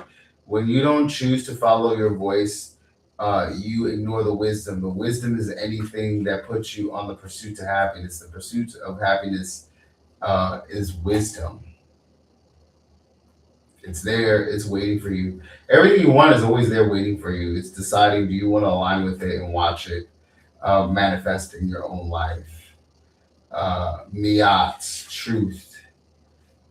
When you don't choose to follow your voice, you ignore the wisdom. The wisdom is anything that puts you on the pursuit to happiness. The pursuit of happiness is wisdom. It's there, it's waiting for you. Everything you want is always there waiting for you. It's deciding, do you want to align with it and watch it manifest in your own life. Miyat, truth.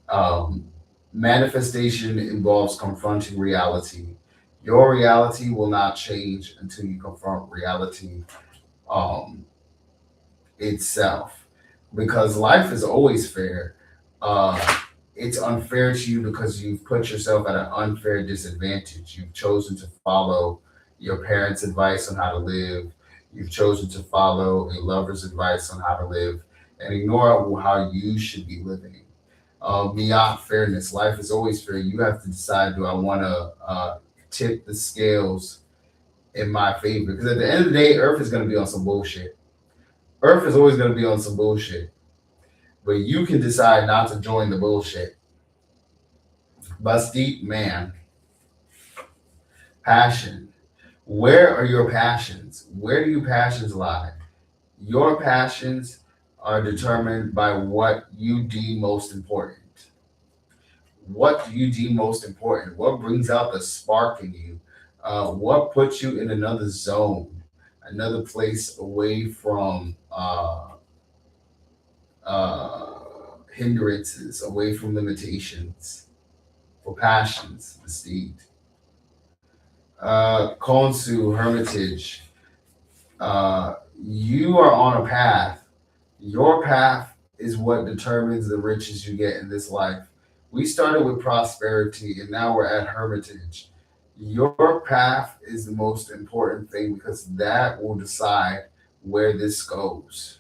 Um, Manifestation involves confronting reality. Your reality will not change until you confront reality um, itself. Because life is always fair. Uh, it's unfair to you because you've put yourself at an unfair disadvantage. You've chosen to follow your parents' advice on how to live. You've chosen to follow a lover's advice on how to live and ignore how you should be living. Beyond fairness, life is always fair. You have to decide, do I want to tip the scales in my favor? Because at the end of the day, Earth is going to be on some bullshit. Earth is always going to be on some bullshit. But you can decide not to join the bullshit. Basti, man, passion. Where are your passions? Where do your passions lie? Your passions are determined by what you deem most important. What do you deem most important? What brings out the spark in you? What puts you in another zone, another place away from hindrances, away from limitations, for passions, the steed. Konsu, hermitage. You are on a path. Your path is what determines the riches you get in this life. We started with prosperity and now we're at hermitage. Your path is the most important thing because that will decide where this goes.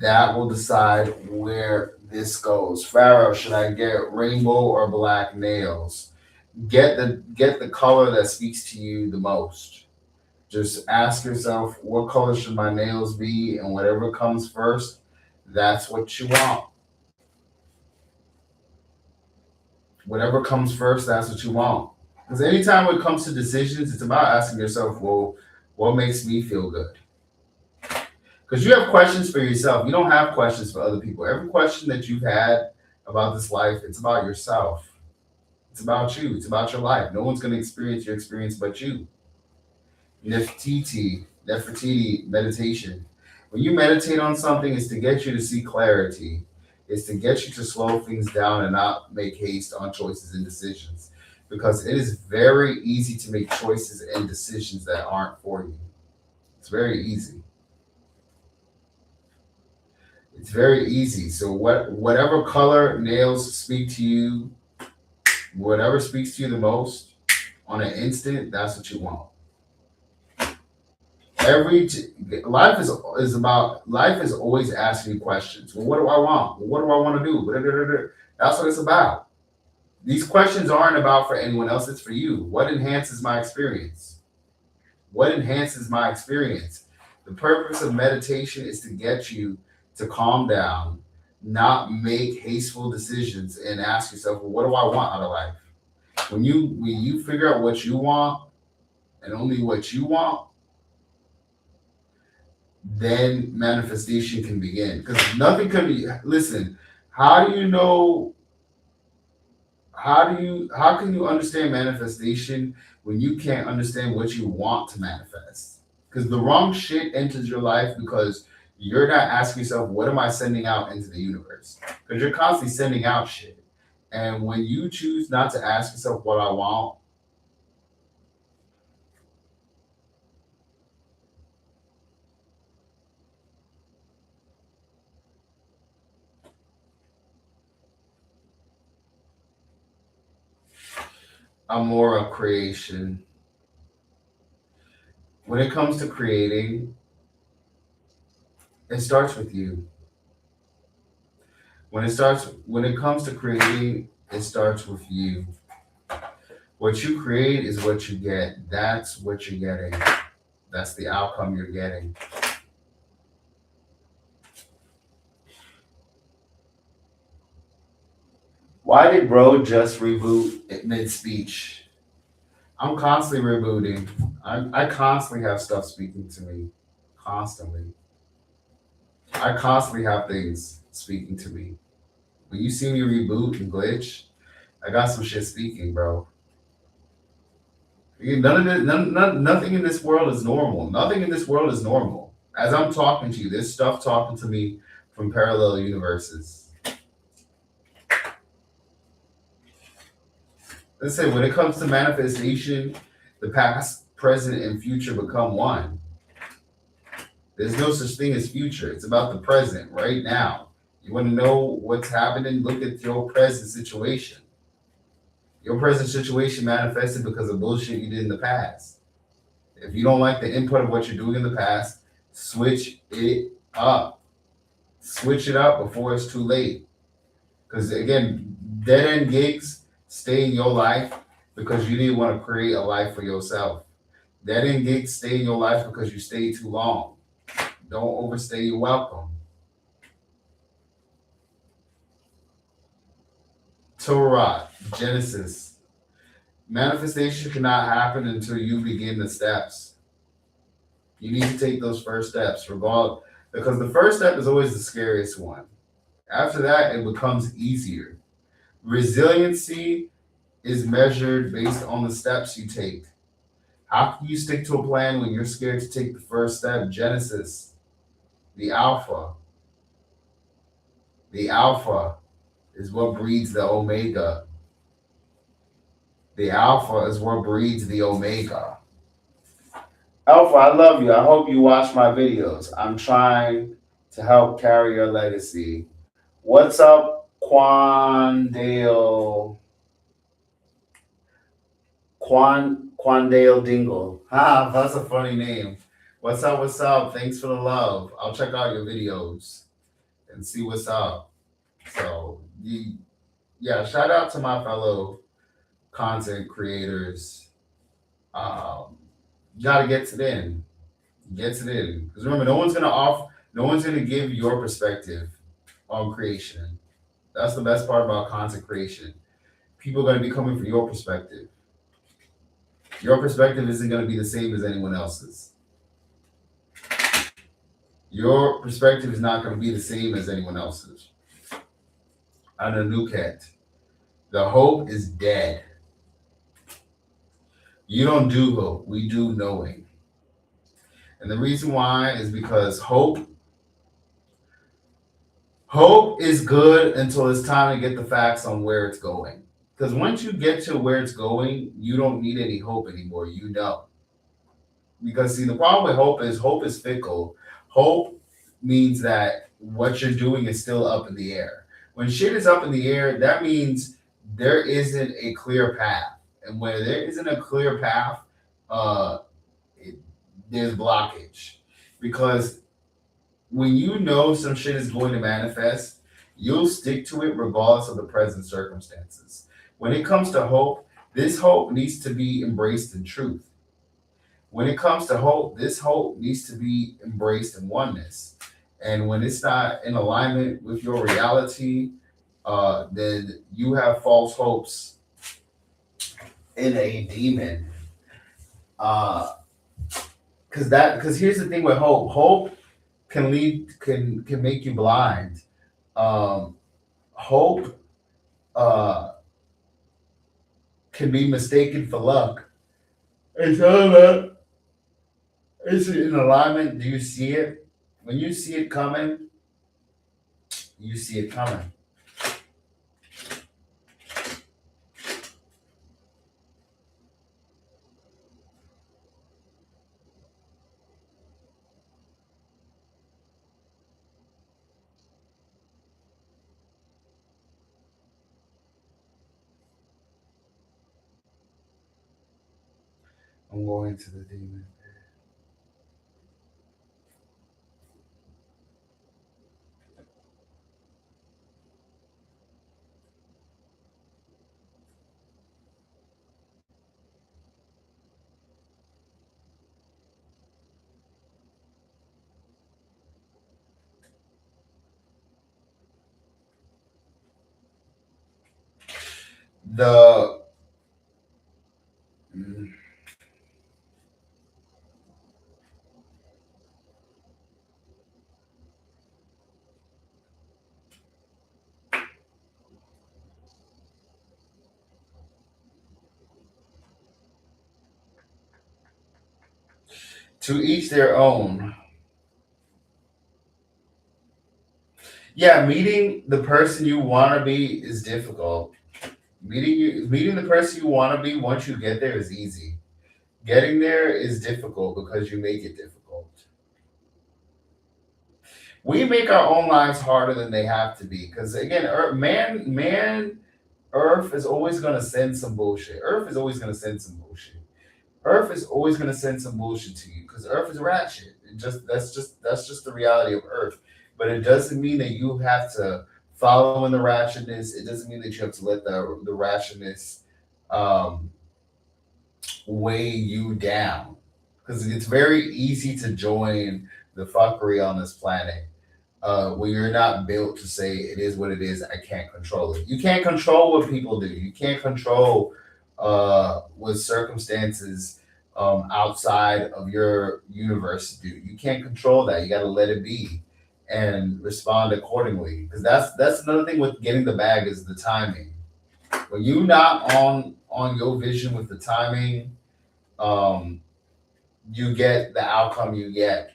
That will decide where this goes. Pharaoh, should I get rainbow or black nails? Get the color that speaks to you the most. Just ask yourself, what color should my nails be? And whatever comes first, that's what you want. Whatever comes first, that's what you want. Because anytime it comes to decisions, it's about asking yourself, well, what makes me feel good? Because you have questions for yourself. You don't have questions for other people. Every question that you've had about this life, it's about yourself. It's about you. It's about your life. No one's going to experience your experience but you. Nefertiti, meditation. When you meditate on something, it's to get you to see clarity. It's to get you to slow things down and not make haste on choices and decisions. because it is very easy to make choices and decisions that aren't for you. It's very easy. It's very easy. So whatever color nails speak to you, whatever speaks to you the most on an instant, that's what you want. Every life is about life is always asking you questions. Well, what do I want? Well, what do I want to do? That's what it's about. These questions aren't about for anyone else. It's for you. What enhances my experience? What enhances my experience? The purpose of meditation is to get you to calm down, not make hasteful decisions, and ask yourself, well, what do I want out of life? When you figure out what you want and only what you want, then manifestation can begin. Because nothing can be. Listen, how do you know? How can you understand manifestation when you can't understand what you want to manifest? Because the wrong shit enters your life because you're not asking yourself, what am I sending out into the universe? Because you're constantly sending out shit. And when you choose not to ask yourself what I want, I'm more of creation. When it comes to creating, it starts with you. When it comes to creating, it starts with you. What you create is what you get. That's what you're getting. That's the outcome you're getting. Why did bro just reboot mid speech? I'm constantly rebooting. I constantly have stuff speaking to me. Constantly. I constantly have things speaking to me. When you see me reboot and glitch, I got some shit speaking, bro. None of this, nothing in this world is normal. Nothing in this world is normal. As I'm talking to you, there's stuff talking to me from parallel universes. Let's say when it comes to manifestation, the past, present, and future become one. There's no such thing as future. It's about the present, right now. You want to know what's happening? Look at your present situation. Your present situation manifested because of bullshit you did in the past. If you don't like the input of what you're doing in the past, switch it up. Switch it up before it's too late. Because again, dead end gigs stay in your life because you didn't want to create a life for yourself. Dead end gigs stay in your life because you stayed too long. Don't overstay your welcome. Torah, Genesis. Manifestation cannot happen until you begin the steps. You need to take those first steps, because the first step is always the scariest one. After that, it becomes easier. Resiliency is measured based on the steps you take. How can you stick to a plan when you're scared to take the first step? Genesis, the alpha. The alpha is what breeds the omega. The alpha is what breeds the omega. Alpha, I love you. I hope you watch my videos. I'm trying to help carry your legacy. What's up, Quandale Dingle? Ha, that's a funny name. What's up? What's up? Thanks for the love. I'll check out your videos and see what's up. So, yeah, shout out to my fellow content creators. You gotta get it in. Gets it in. Because remember, no one's gonna give your perspective on creation. That's the best part about content creation. People are gonna be coming from your perspective. Your perspective isn't gonna be the same as anyone else's. Your perspective is not gonna be the same as anyone else's. Ananuket. The hope is dead. You don't do hope. We do knowing. And the reason why is because hope is good until it's time to get the facts on where it's going. Because once you get to where it's going, you don't need any hope anymore. You know. Because see, the problem with hope is fickle. Hope means that what you're doing is still up in the air. When shit is up in the air, that means there isn't a clear path. And where there isn't a clear path, uh, it, there's blockage. Because when you know some shit is going to manifest, you'll stick to it regardless of the present circumstances. When it comes to hope, this hope needs to be embraced in truth. When it comes to hope, this hope needs to be embraced in oneness. And when it's not in alignment with your reality, then you have false hopes in a demon. Uh, because here's the thing with hope. Hope can make you blind. Um, Hope can be mistaken for luck. It's all about, is it in alignment? Do you see it? When you see it coming, you see it coming. I'm going to the demon. The mm, to each their own. Yeah, meeting the person you want to be is difficult. Meeting the person you want to be once you get there is easy. Getting there is difficult because you make it difficult. We make our own lives harder than they have to be. Because again, Earth is always gonna send some bullshit. Earth is always gonna send some bullshit. Earth is always gonna send some bullshit to you because Earth is ratchet. That's just the reality of Earth. But it doesn't mean that you have to follow in the ratchetness. It doesn't mean that you have to let the ratchetness um, weigh you down. Because it's very easy to join the fuckery on this planet when you're not built to say it is what it is. I can't control it. You can't control what people do. You can't control what circumstances outside of your universe do. You can't control that. You got to let it be and respond accordingly. Because that's another thing with getting the bag is the timing. When you not on your vision with the timing, um, you get the outcome you get.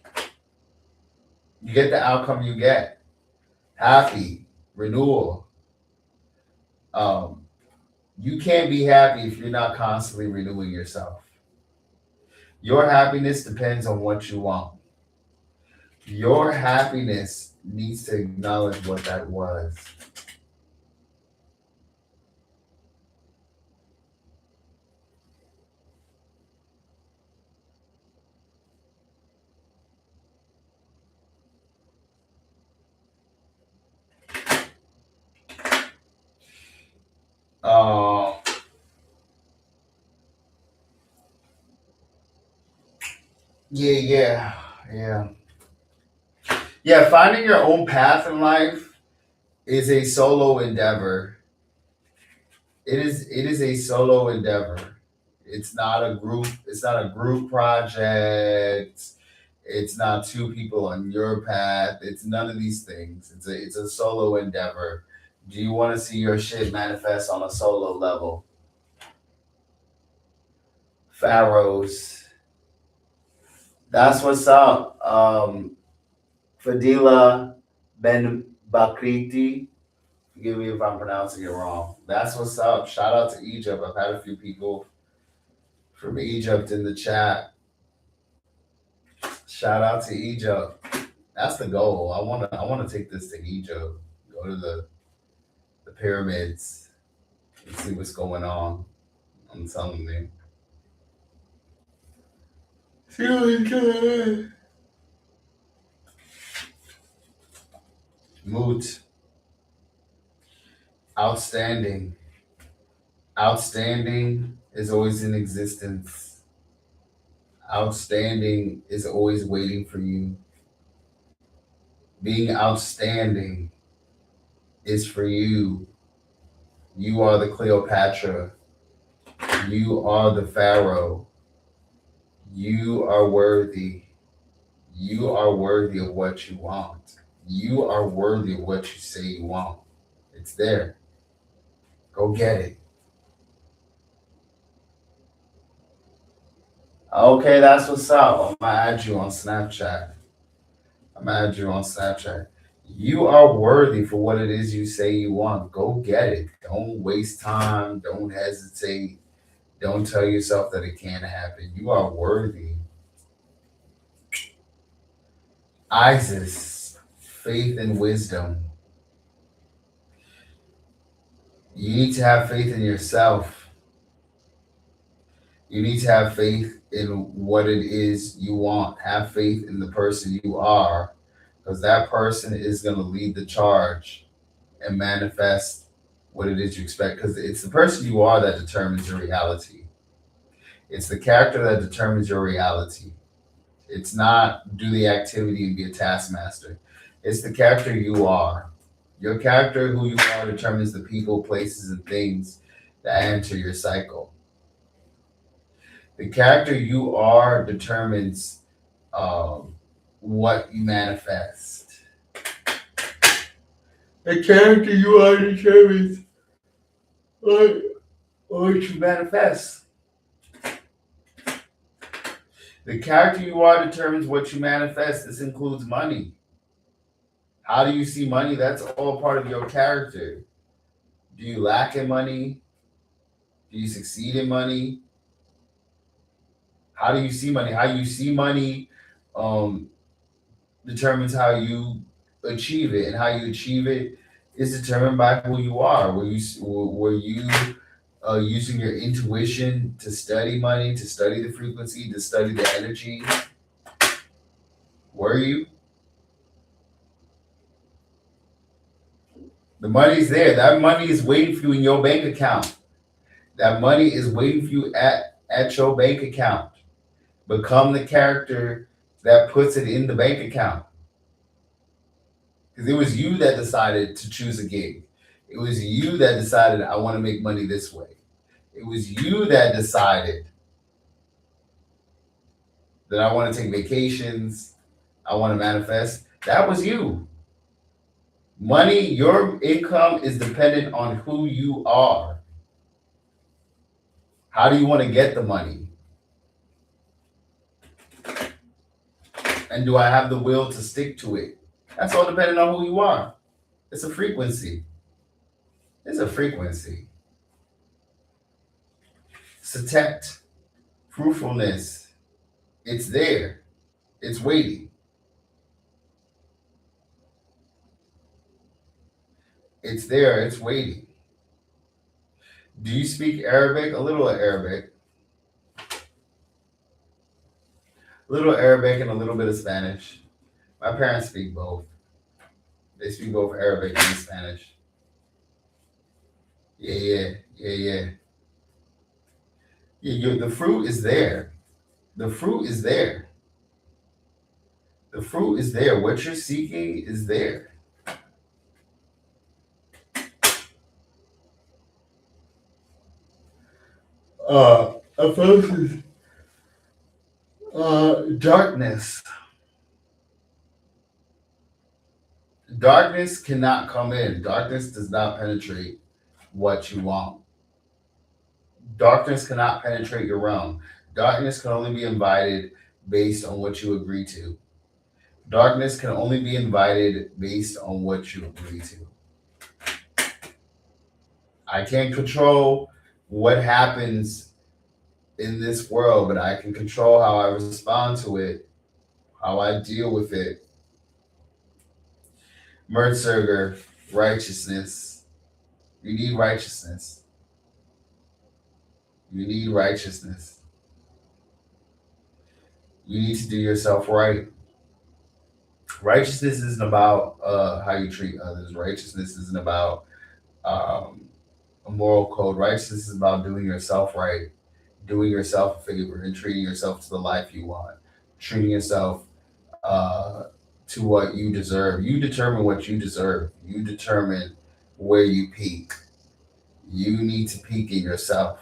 You get the outcome you get. Happy renewal. Um, you can't be happy if you're not constantly renewing yourself. Your happiness depends on what you want. Your happiness needs to acknowledge what that was. Uh, yeah, yeah, yeah, yeah. Finding your own path in life is a solo endeavor. It is a solo endeavor. It's not a group. It's not a group project. It's not two people on your path. It's none of these things. It's a solo endeavor. Do you want to see your shit manifest on a solo level? Pharaohs. That's what's up. Fadila Ben Bakriti. Forgive me if I'm pronouncing it wrong. That's what's up. Shout out to Egypt. I've had a few people from Egypt in the chat. Shout out to Egypt. That's the goal. I wanna take this to Egypt. Go to the pyramids and see what's going on. I'm telling you. See what's going on. Moot. Outstanding. Outstanding is always in existence. Outstanding is always waiting for you. Being outstanding is for you. You are the Cleopatra. You are the Pharaoh. You are worthy. You are worthy of what you want. You are worthy of what you say you want. It's there. Go get it. Okay, that's what's up. I'm gonna add you on Snapchat. I'm gonna add you on Snapchat. You are worthy for what it is you say you want. Go get it. Don't waste time. Don't hesitate. Don't tell yourself that it can't happen. You are worthy. Isis, faith and wisdom. You need to have faith in yourself. You need to have faith in what it is you want. Have faith in the person you are, because that person is going to lead the charge and manifest what it is you expect. Because it's the person you are that determines your reality. It's the character that determines your reality. It's not do the activity and be a taskmaster. It's the character you are. Your character, who you are, determines the people, places, and things that enter your cycle. The character you are determines what you manifest. The character you are determines what you manifest. The character you are determines what you manifest. This includes money. How do you see money? That's all part of your character. Do you lack in money? Do you succeed in money? How do you see money? How you see money determines how you achieve it, and how you achieve it is determined by who you are. Were you using your intuition to study money, to study the frequency, to study the energy? Were you? The money's there. That money is waiting for you in your bank account. That money is waiting for you at your bank account. Become the character that puts it in the bank account. Because it was you that decided to choose a gig. It was you that decided, I want to make money this way. It was you that decided that I want to take vacations, I want to manifest. That was you. Money, your income is dependent on who you are. How do you want to get the money? And do I have the will to stick to it? That's all dependent on who you are. It's a frequency. It's a frequency. Satet, fruitfulness. It's there. It's waiting. It's there. It's waiting. Do you speak Arabic? A little Arabic. A little Arabic and a little bit of Spanish. My parents speak both. They speak both Arabic and Spanish. Yeah. The fruit is there. The fruit is there. The fruit is there. What you're seeking is there. Versus darkness. Darkness cannot come in. Darkness does not penetrate what you want. Darkness cannot penetrate your realm. Darkness can only be invited based on what you agree to. Darkness can only be invited based on what you agree to. I can't control what happens in this world, but I can control how I respond to it, how I deal with it. Mertzerger, righteousness. You need righteousness. You need righteousness. You need to do yourself right. Righteousness isn't about how you treat others. Righteousness isn't about um, a moral code. Righteousness is about doing yourself right, doing yourself a favor, and treating yourself to the life you want, treating yourself to what you deserve. You determine what you deserve. You determine where you peak. You need to peak in yourself.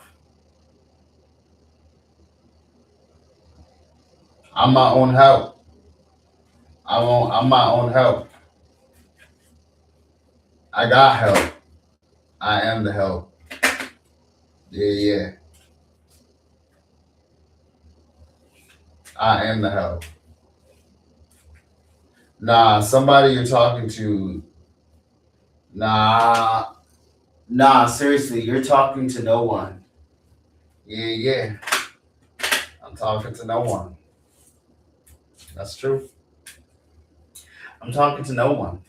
I'm my own help. I'm my own help. I got help. I am the help. Yeah, yeah. I am the help. Nah, somebody you're talking to. Nah, nah. Seriously, you're talking to no one. Yeah, yeah. I'm talking to no one. That's true. I'm talking to no one.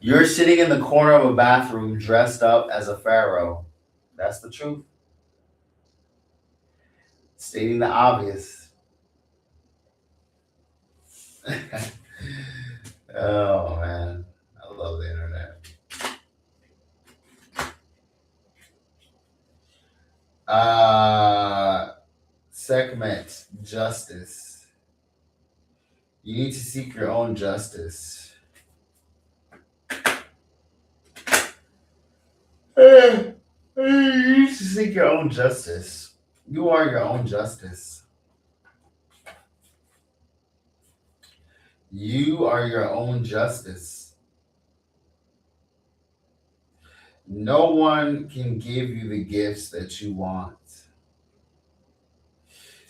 You're sitting in the corner of a bathroom dressed up as a pharaoh. That's the truth. Stating the obvious. Oh man, I love the internet. Uh, segment justice. You need to seek your own justice. You need to seek your own justice. You are your own justice. You are your own justice. No one can give you the gifts that you want.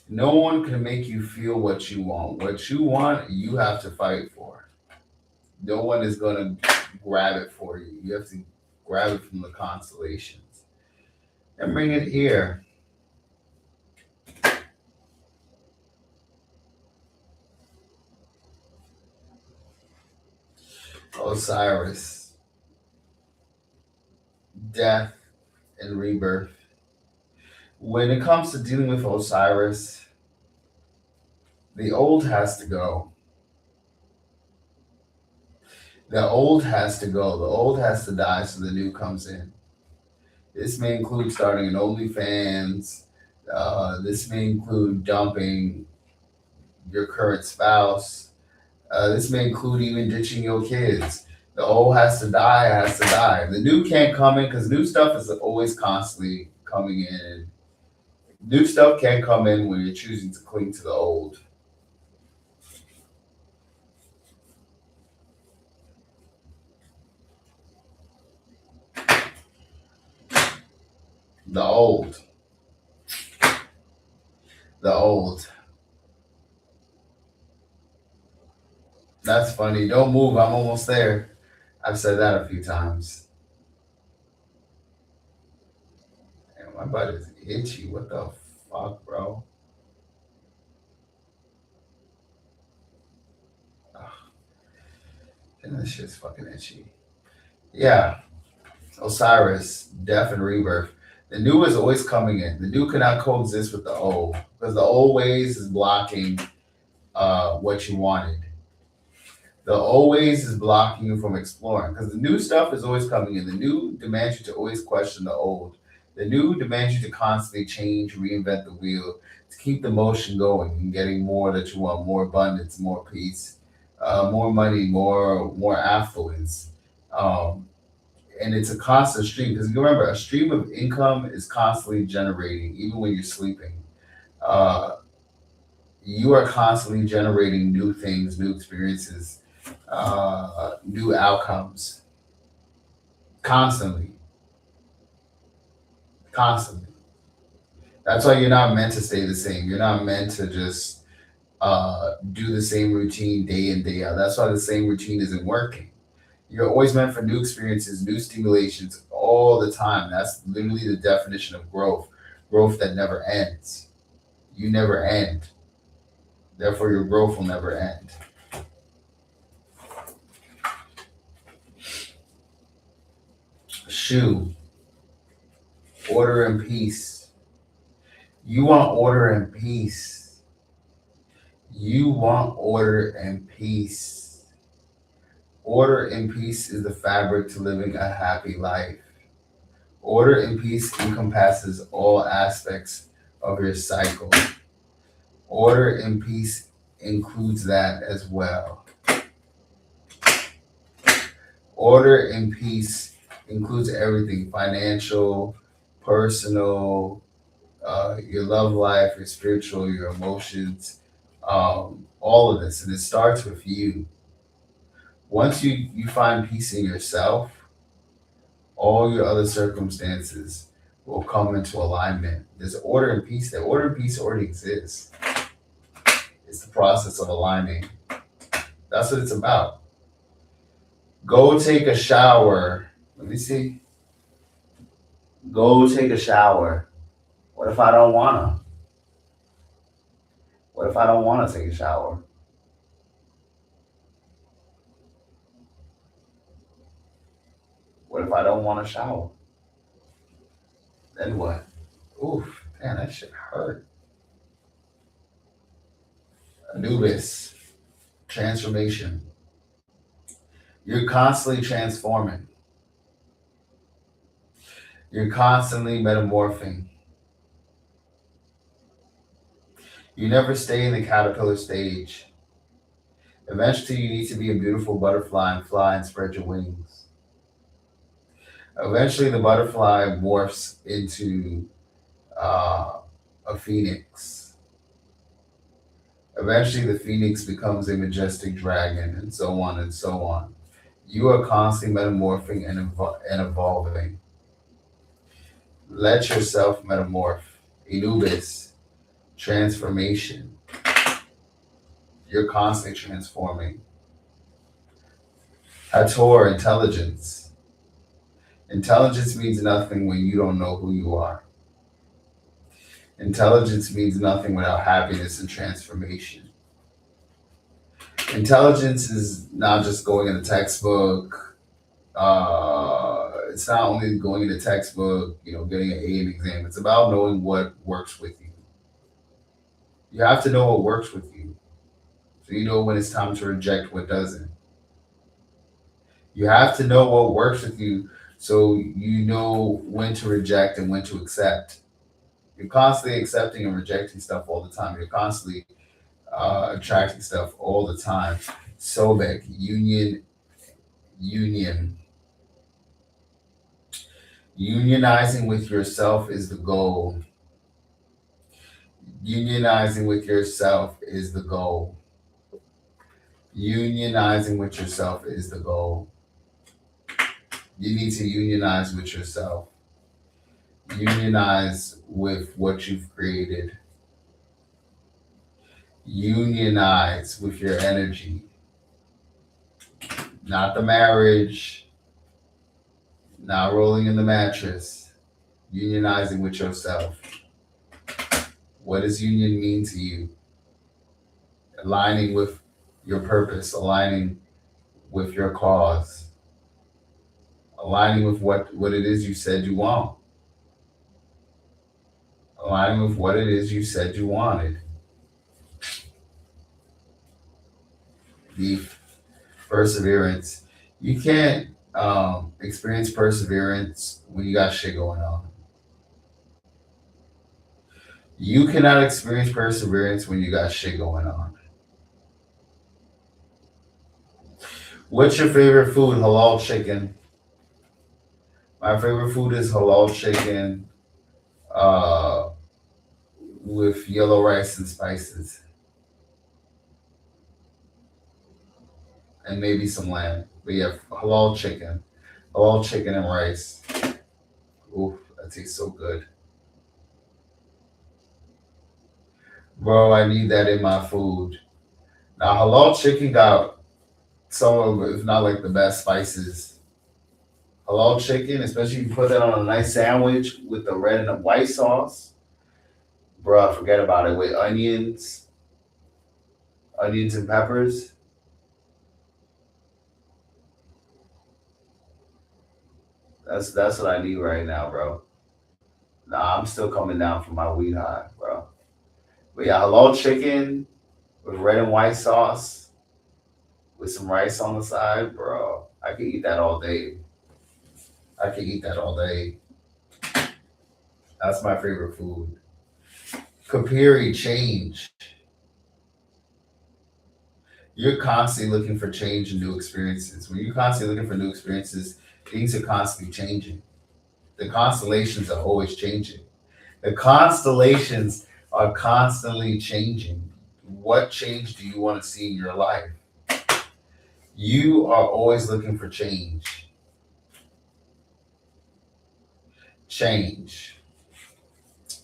No one can make you feel what you want. What you want, you have to fight for. No one is going to grab it for you. You have to grab it from the constellations and bring it here. Osiris, death and rebirth. When it comes to dealing with Osiris, the old has to go. The old has to go. The old has to die so the new comes in. This may include starting an OnlyFans. This may include dumping your current spouse. This may include even ditching your kids. The old has to die, has to die. The new can't come in because new stuff is always constantly coming in. New stuff can't come in when you're choosing to cling to the old. The old. The old. That's funny. Don't move. I'm almost there. I've said that a few times. And my butt is itchy. What the fuck, bro? Ugh, and this shit's fucking itchy. Yeah. Osiris, death and rebirth. The new is always coming in. The new cannot coexist with the old because the old ways is blocking what you wanted. The old ways is blocking you from exploring because the new stuff is always coming in. The new demands you to always question the old. The new demands you to constantly change, reinvent the wheel to keep the motion going and getting more that you want, more abundance, more peace, more money, more affluence. Um, and it's a constant stream because you remember a stream of income is constantly generating even when you're sleeping. Uh, you are constantly generating new things, new experiences, new outcomes, constantly, constantly. That's why you're not meant to stay the same. You're not meant to just do the same routine day in day out. That's why the same routine isn't working. You're always meant for new experiences, new stimulations all the time. That's literally the definition of growth. Growth that never ends. You never end. Therefore, your growth will never end. Shoe, order and peace. You want order and peace. You want order and peace. Order and peace is the fabric to living a happy life. Order and peace encompasses all aspects of your cycle. Order and peace includes that as well. Order and peace includes everything: financial, personal, your love life, your spiritual, your emotions, all of this. And it starts with you. Once you find peace in yourself, all your other circumstances will come into alignment. There's order and peace there. Order and peace already exists. It's the process of aligning. That's what it's about. Go take a shower. Let me see. Go take a shower. What if I don't wanna? What if I don't wanna take a shower? What if I don't wanna shower? Then what? Oof, man, that shit hurt. Anubis, transformation. You're constantly transforming. You're constantly metamorphing. You never stay in the caterpillar stage. Eventually, you need to be a beautiful butterfly and fly and spread your wings. Eventually, the butterfly morphs into a phoenix. Eventually, the phoenix becomes a majestic dragon, and so on and so on. You are constantly metamorphing and evolving. Let yourself metamorph. Anubis, transformation. You're constantly transforming. Hator, intelligence. Intelligence means nothing when you don't know who you are. Intelligence means nothing without happiness and transformation. Intelligence is not just going in a textbook. It's not only going in a textbook, getting an A in an exam. It's about knowing what works with you. You have to know what works with you, so you know when it's time to reject what doesn't. You have to know what works with you, so you know when to reject and when to accept. You're constantly accepting and rejecting stuff all the time. You're constantly attracting stuff all the time. Sobek, union. Unionizing with yourself is the goal. Unionizing with yourself is the goal. Unionizing with yourself is the goal. You need to unionize with yourself. Unionize with what you've created. Unionize with your energy. Not the marriage, not rolling in the mattress. Unionizing with yourself. What does union mean to you? Aligning with your purpose, aligning with your cause, aligning with what it is you said you want, aligning with what it is you said you wanted. The perseverance. You can't experience perseverance when you got shit going on. You cannot experience perseverance when you got shit going on. What's your favorite food? Halal chicken. My favorite food is halal chicken uh, with yellow rice and spices, and maybe some lamb. But yeah, halal chicken and rice. Ooh, that tastes so good, bro. I need that in my food. Now, halal chicken got some of, if not like the best spices. Halal chicken, especially if you put that on a nice sandwich with the red and the white sauce. Bruh, forget about it. With onions and peppers. That's what I need right now, bro. Nah, I'm still coming down from my weed high, bro. But yeah, halal chicken with red and white sauce with some rice on the side, bro. I could eat that all day. I could eat that all day. That's my favorite food. Kapiri, change. You're constantly looking for change and new experiences. When you're constantly looking for new experiences, things are constantly changing. The constellations are always changing. The constellations are constantly changing. What change do you want to see in your life? You are always looking for change. Change.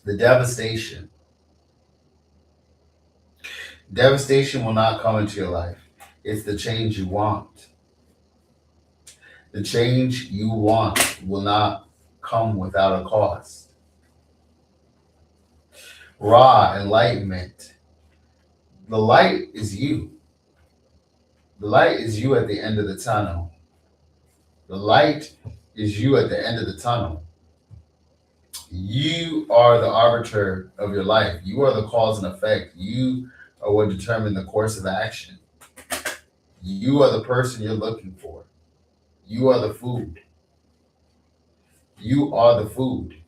The devastation. Devastation will not come into your life. It's the change you want. The change you want will not come without a cost. Raw enlightenment. The light is you. The light is you at the end of the tunnel. The light is you at the end of the tunnel. You are the arbiter of your life. You are the cause and effect. You are what determine the course of action. You are the person you're looking for. You are the food. You are the food.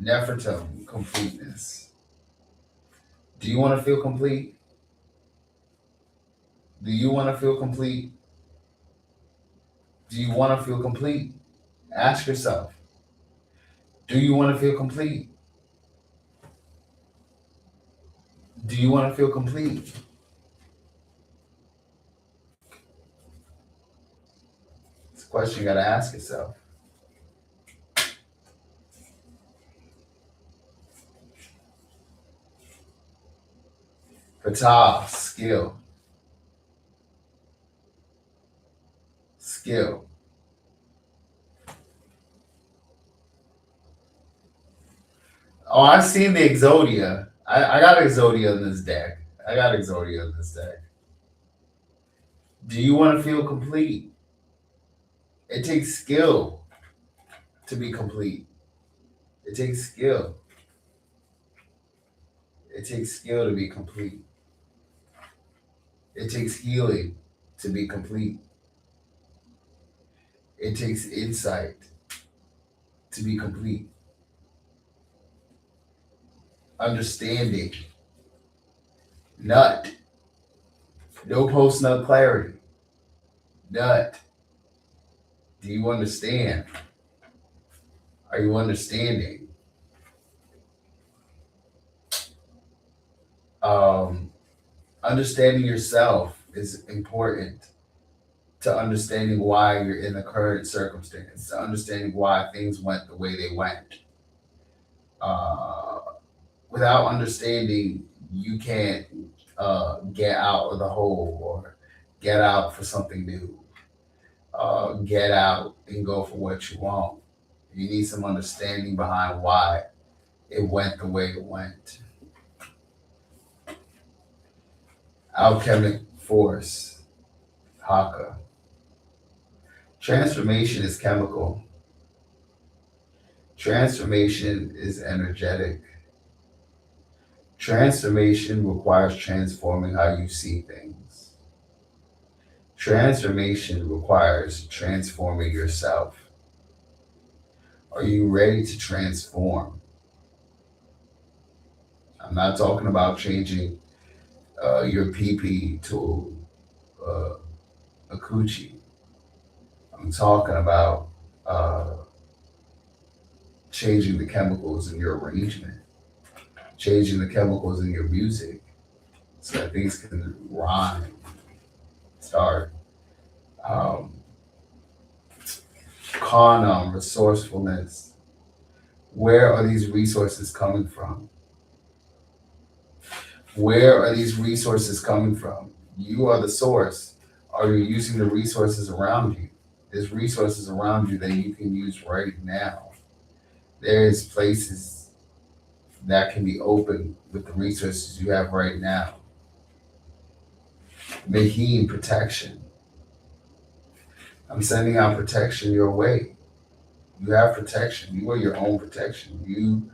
Nefertum, completeness. Do you want to feel complete? Do you want to feel complete? Do you want to feel complete? Ask yourself, do you want to feel complete? Do you want to feel complete? It's a question you got to ask yourself. Fatah, skill. Skill. Oh, I've seen the Exodia. I got Exodia in this deck. I got Exodia in this deck. Do you want to feel complete? It takes skill to be complete. It takes skill. It takes skill to be complete. It takes healing to be complete. It takes insight to be complete. Understanding. Nut. No post nut clarity. Nut. Do you understand? Are you understanding? Understanding yourself is important to understanding why you're in the current circumstance, to understanding why things went the way they went. Uh, Without understanding, you can't get out of the hole or get out for something new. Get out and go for what you want. You need some understanding behind why it went the way it went. Alchemic force, Haka. Transformation is chemical. Transformation is energetic. Transformation requires transforming how you see things. Transformation requires transforming yourself. Are you ready to transform? I'm not talking about changing your PP to uh, a coochie. I'm talking about changing the chemicals in your arrangement, changing the chemicals in your music so that things can rhyme, start. Um, Resourcefulness. Where are these resources coming from? Where are these resources coming from? You are the source. Are you using the resources around you? There's resources around you that you can use right now. There's places that can be open with the resources you have right now. Making protection. I'm sending out protection your way. You have protection. You are your own protection. You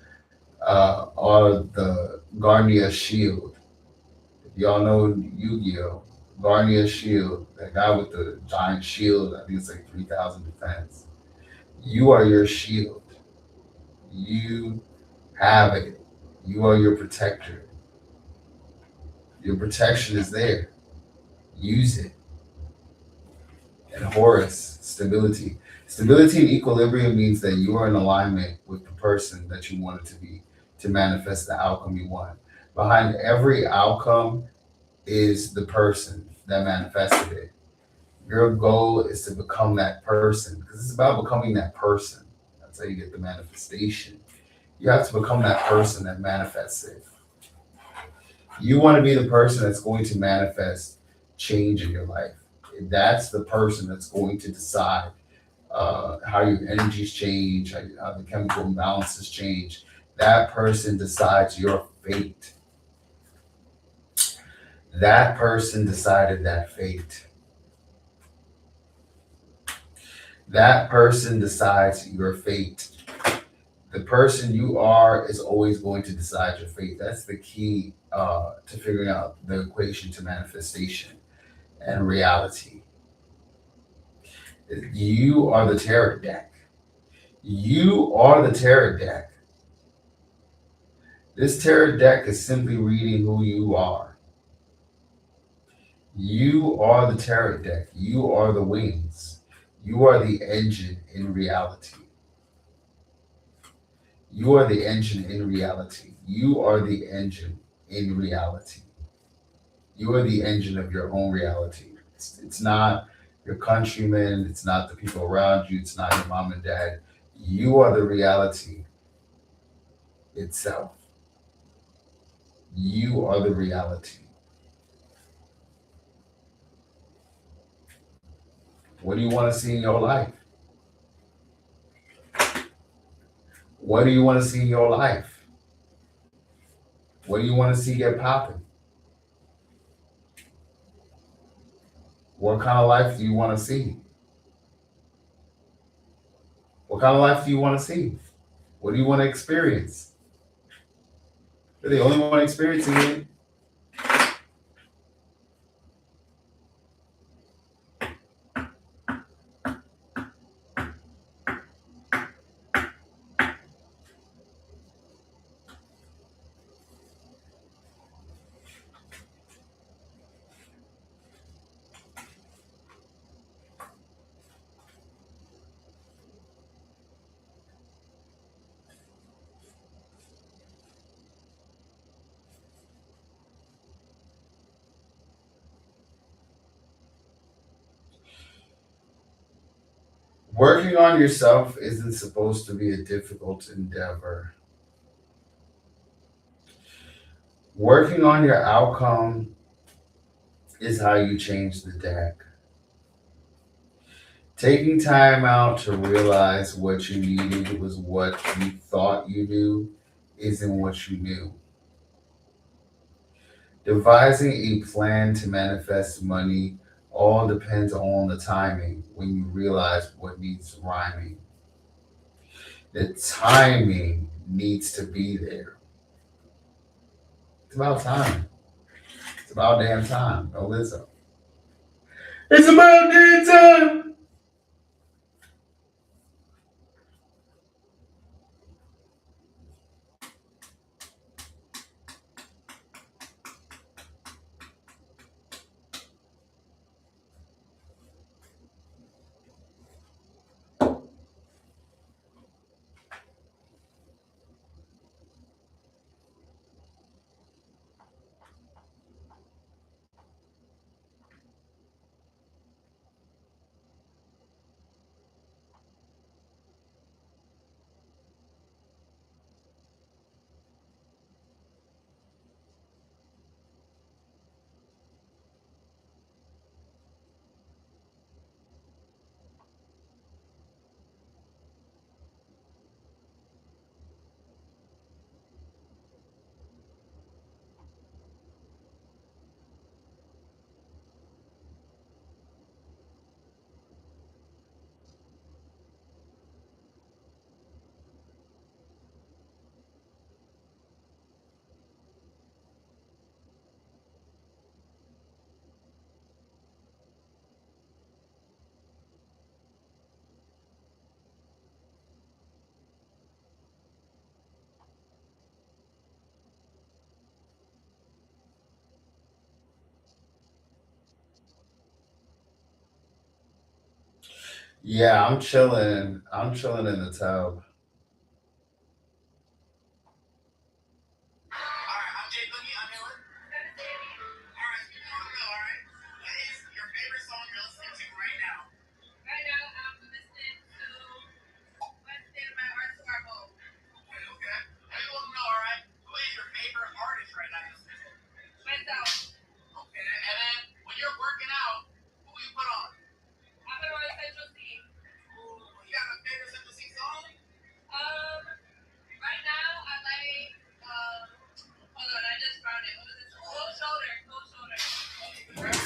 are the Guardian Shield. If y'all know Yu-Gi-Oh, Guardian Shield, that guy with the giant shield, I think it's like 3,000 defense. You are your shield. You have it. You are your protector. Your protection is there. Use it. And Horus, stability. Stability and equilibrium means that you are in alignment with the person that you want it to be to manifest the outcome you want. Behind every outcome is the person that manifested it. Your goal is to become that person because it's about becoming that person. That's how you get the manifestation. You have to become that person that manifests it. You want to be the person that's going to manifest change in your life. That's the person that's going to decide how your energies change, how the chemical imbalances change. That person decides your fate. That person decided that fate. That person decides your fate. The person you are is always going to decide your fate. That's the key to figuring out the equation to manifestation and reality. You are the tarot deck. You are the tarot deck. This tarot deck is simply reading who you are. You are the tarot deck. You are the wings. You are the engine in reality. You are the engine in reality. You are the engine in reality. You are the engine of your own reality. It's not your countrymen. It's not the people around you. It's not your mom and dad. You are the reality itself. You are the reality. What do you want to see in your life? What do you want to see in your life? What do you want to see get popping? What kind of life do you want to see? What kind of life do you want to see? What do you want to experience? You're the only one experiencing it. Working on yourself isn't supposed to be a difficult endeavor. Working on your outcome is how you change the deck. Taking time out to realize what you needed was what you thought you knew isn't what you knew. Devising a plan to manifest money all depends on the timing when you realize what needs rhyming. The timing needs to be there. It's about time. It's about damn time. No Lizzo. It's about damn time. Yeah, I'm chilling. I'm chilling in the tub.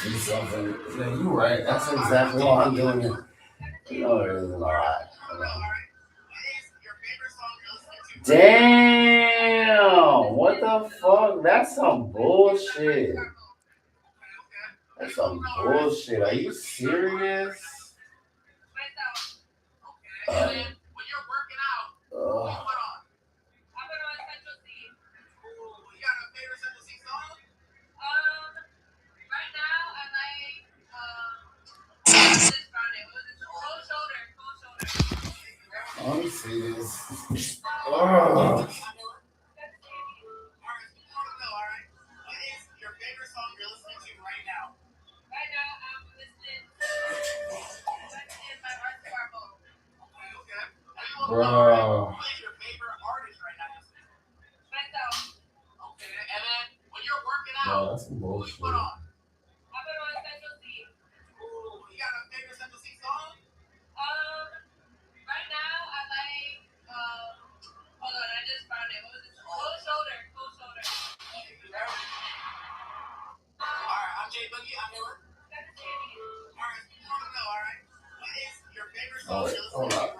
See something. Yeah, you're right. That's exactly why I'm doing it. No, it isn't a lot. Damn! What the fuck? That's some bullshit. That's some bullshit. Are you serious? Ugh. Let me see this. Ugh. Bro. Bro, that's some bullshit. Oh, wait, hold up.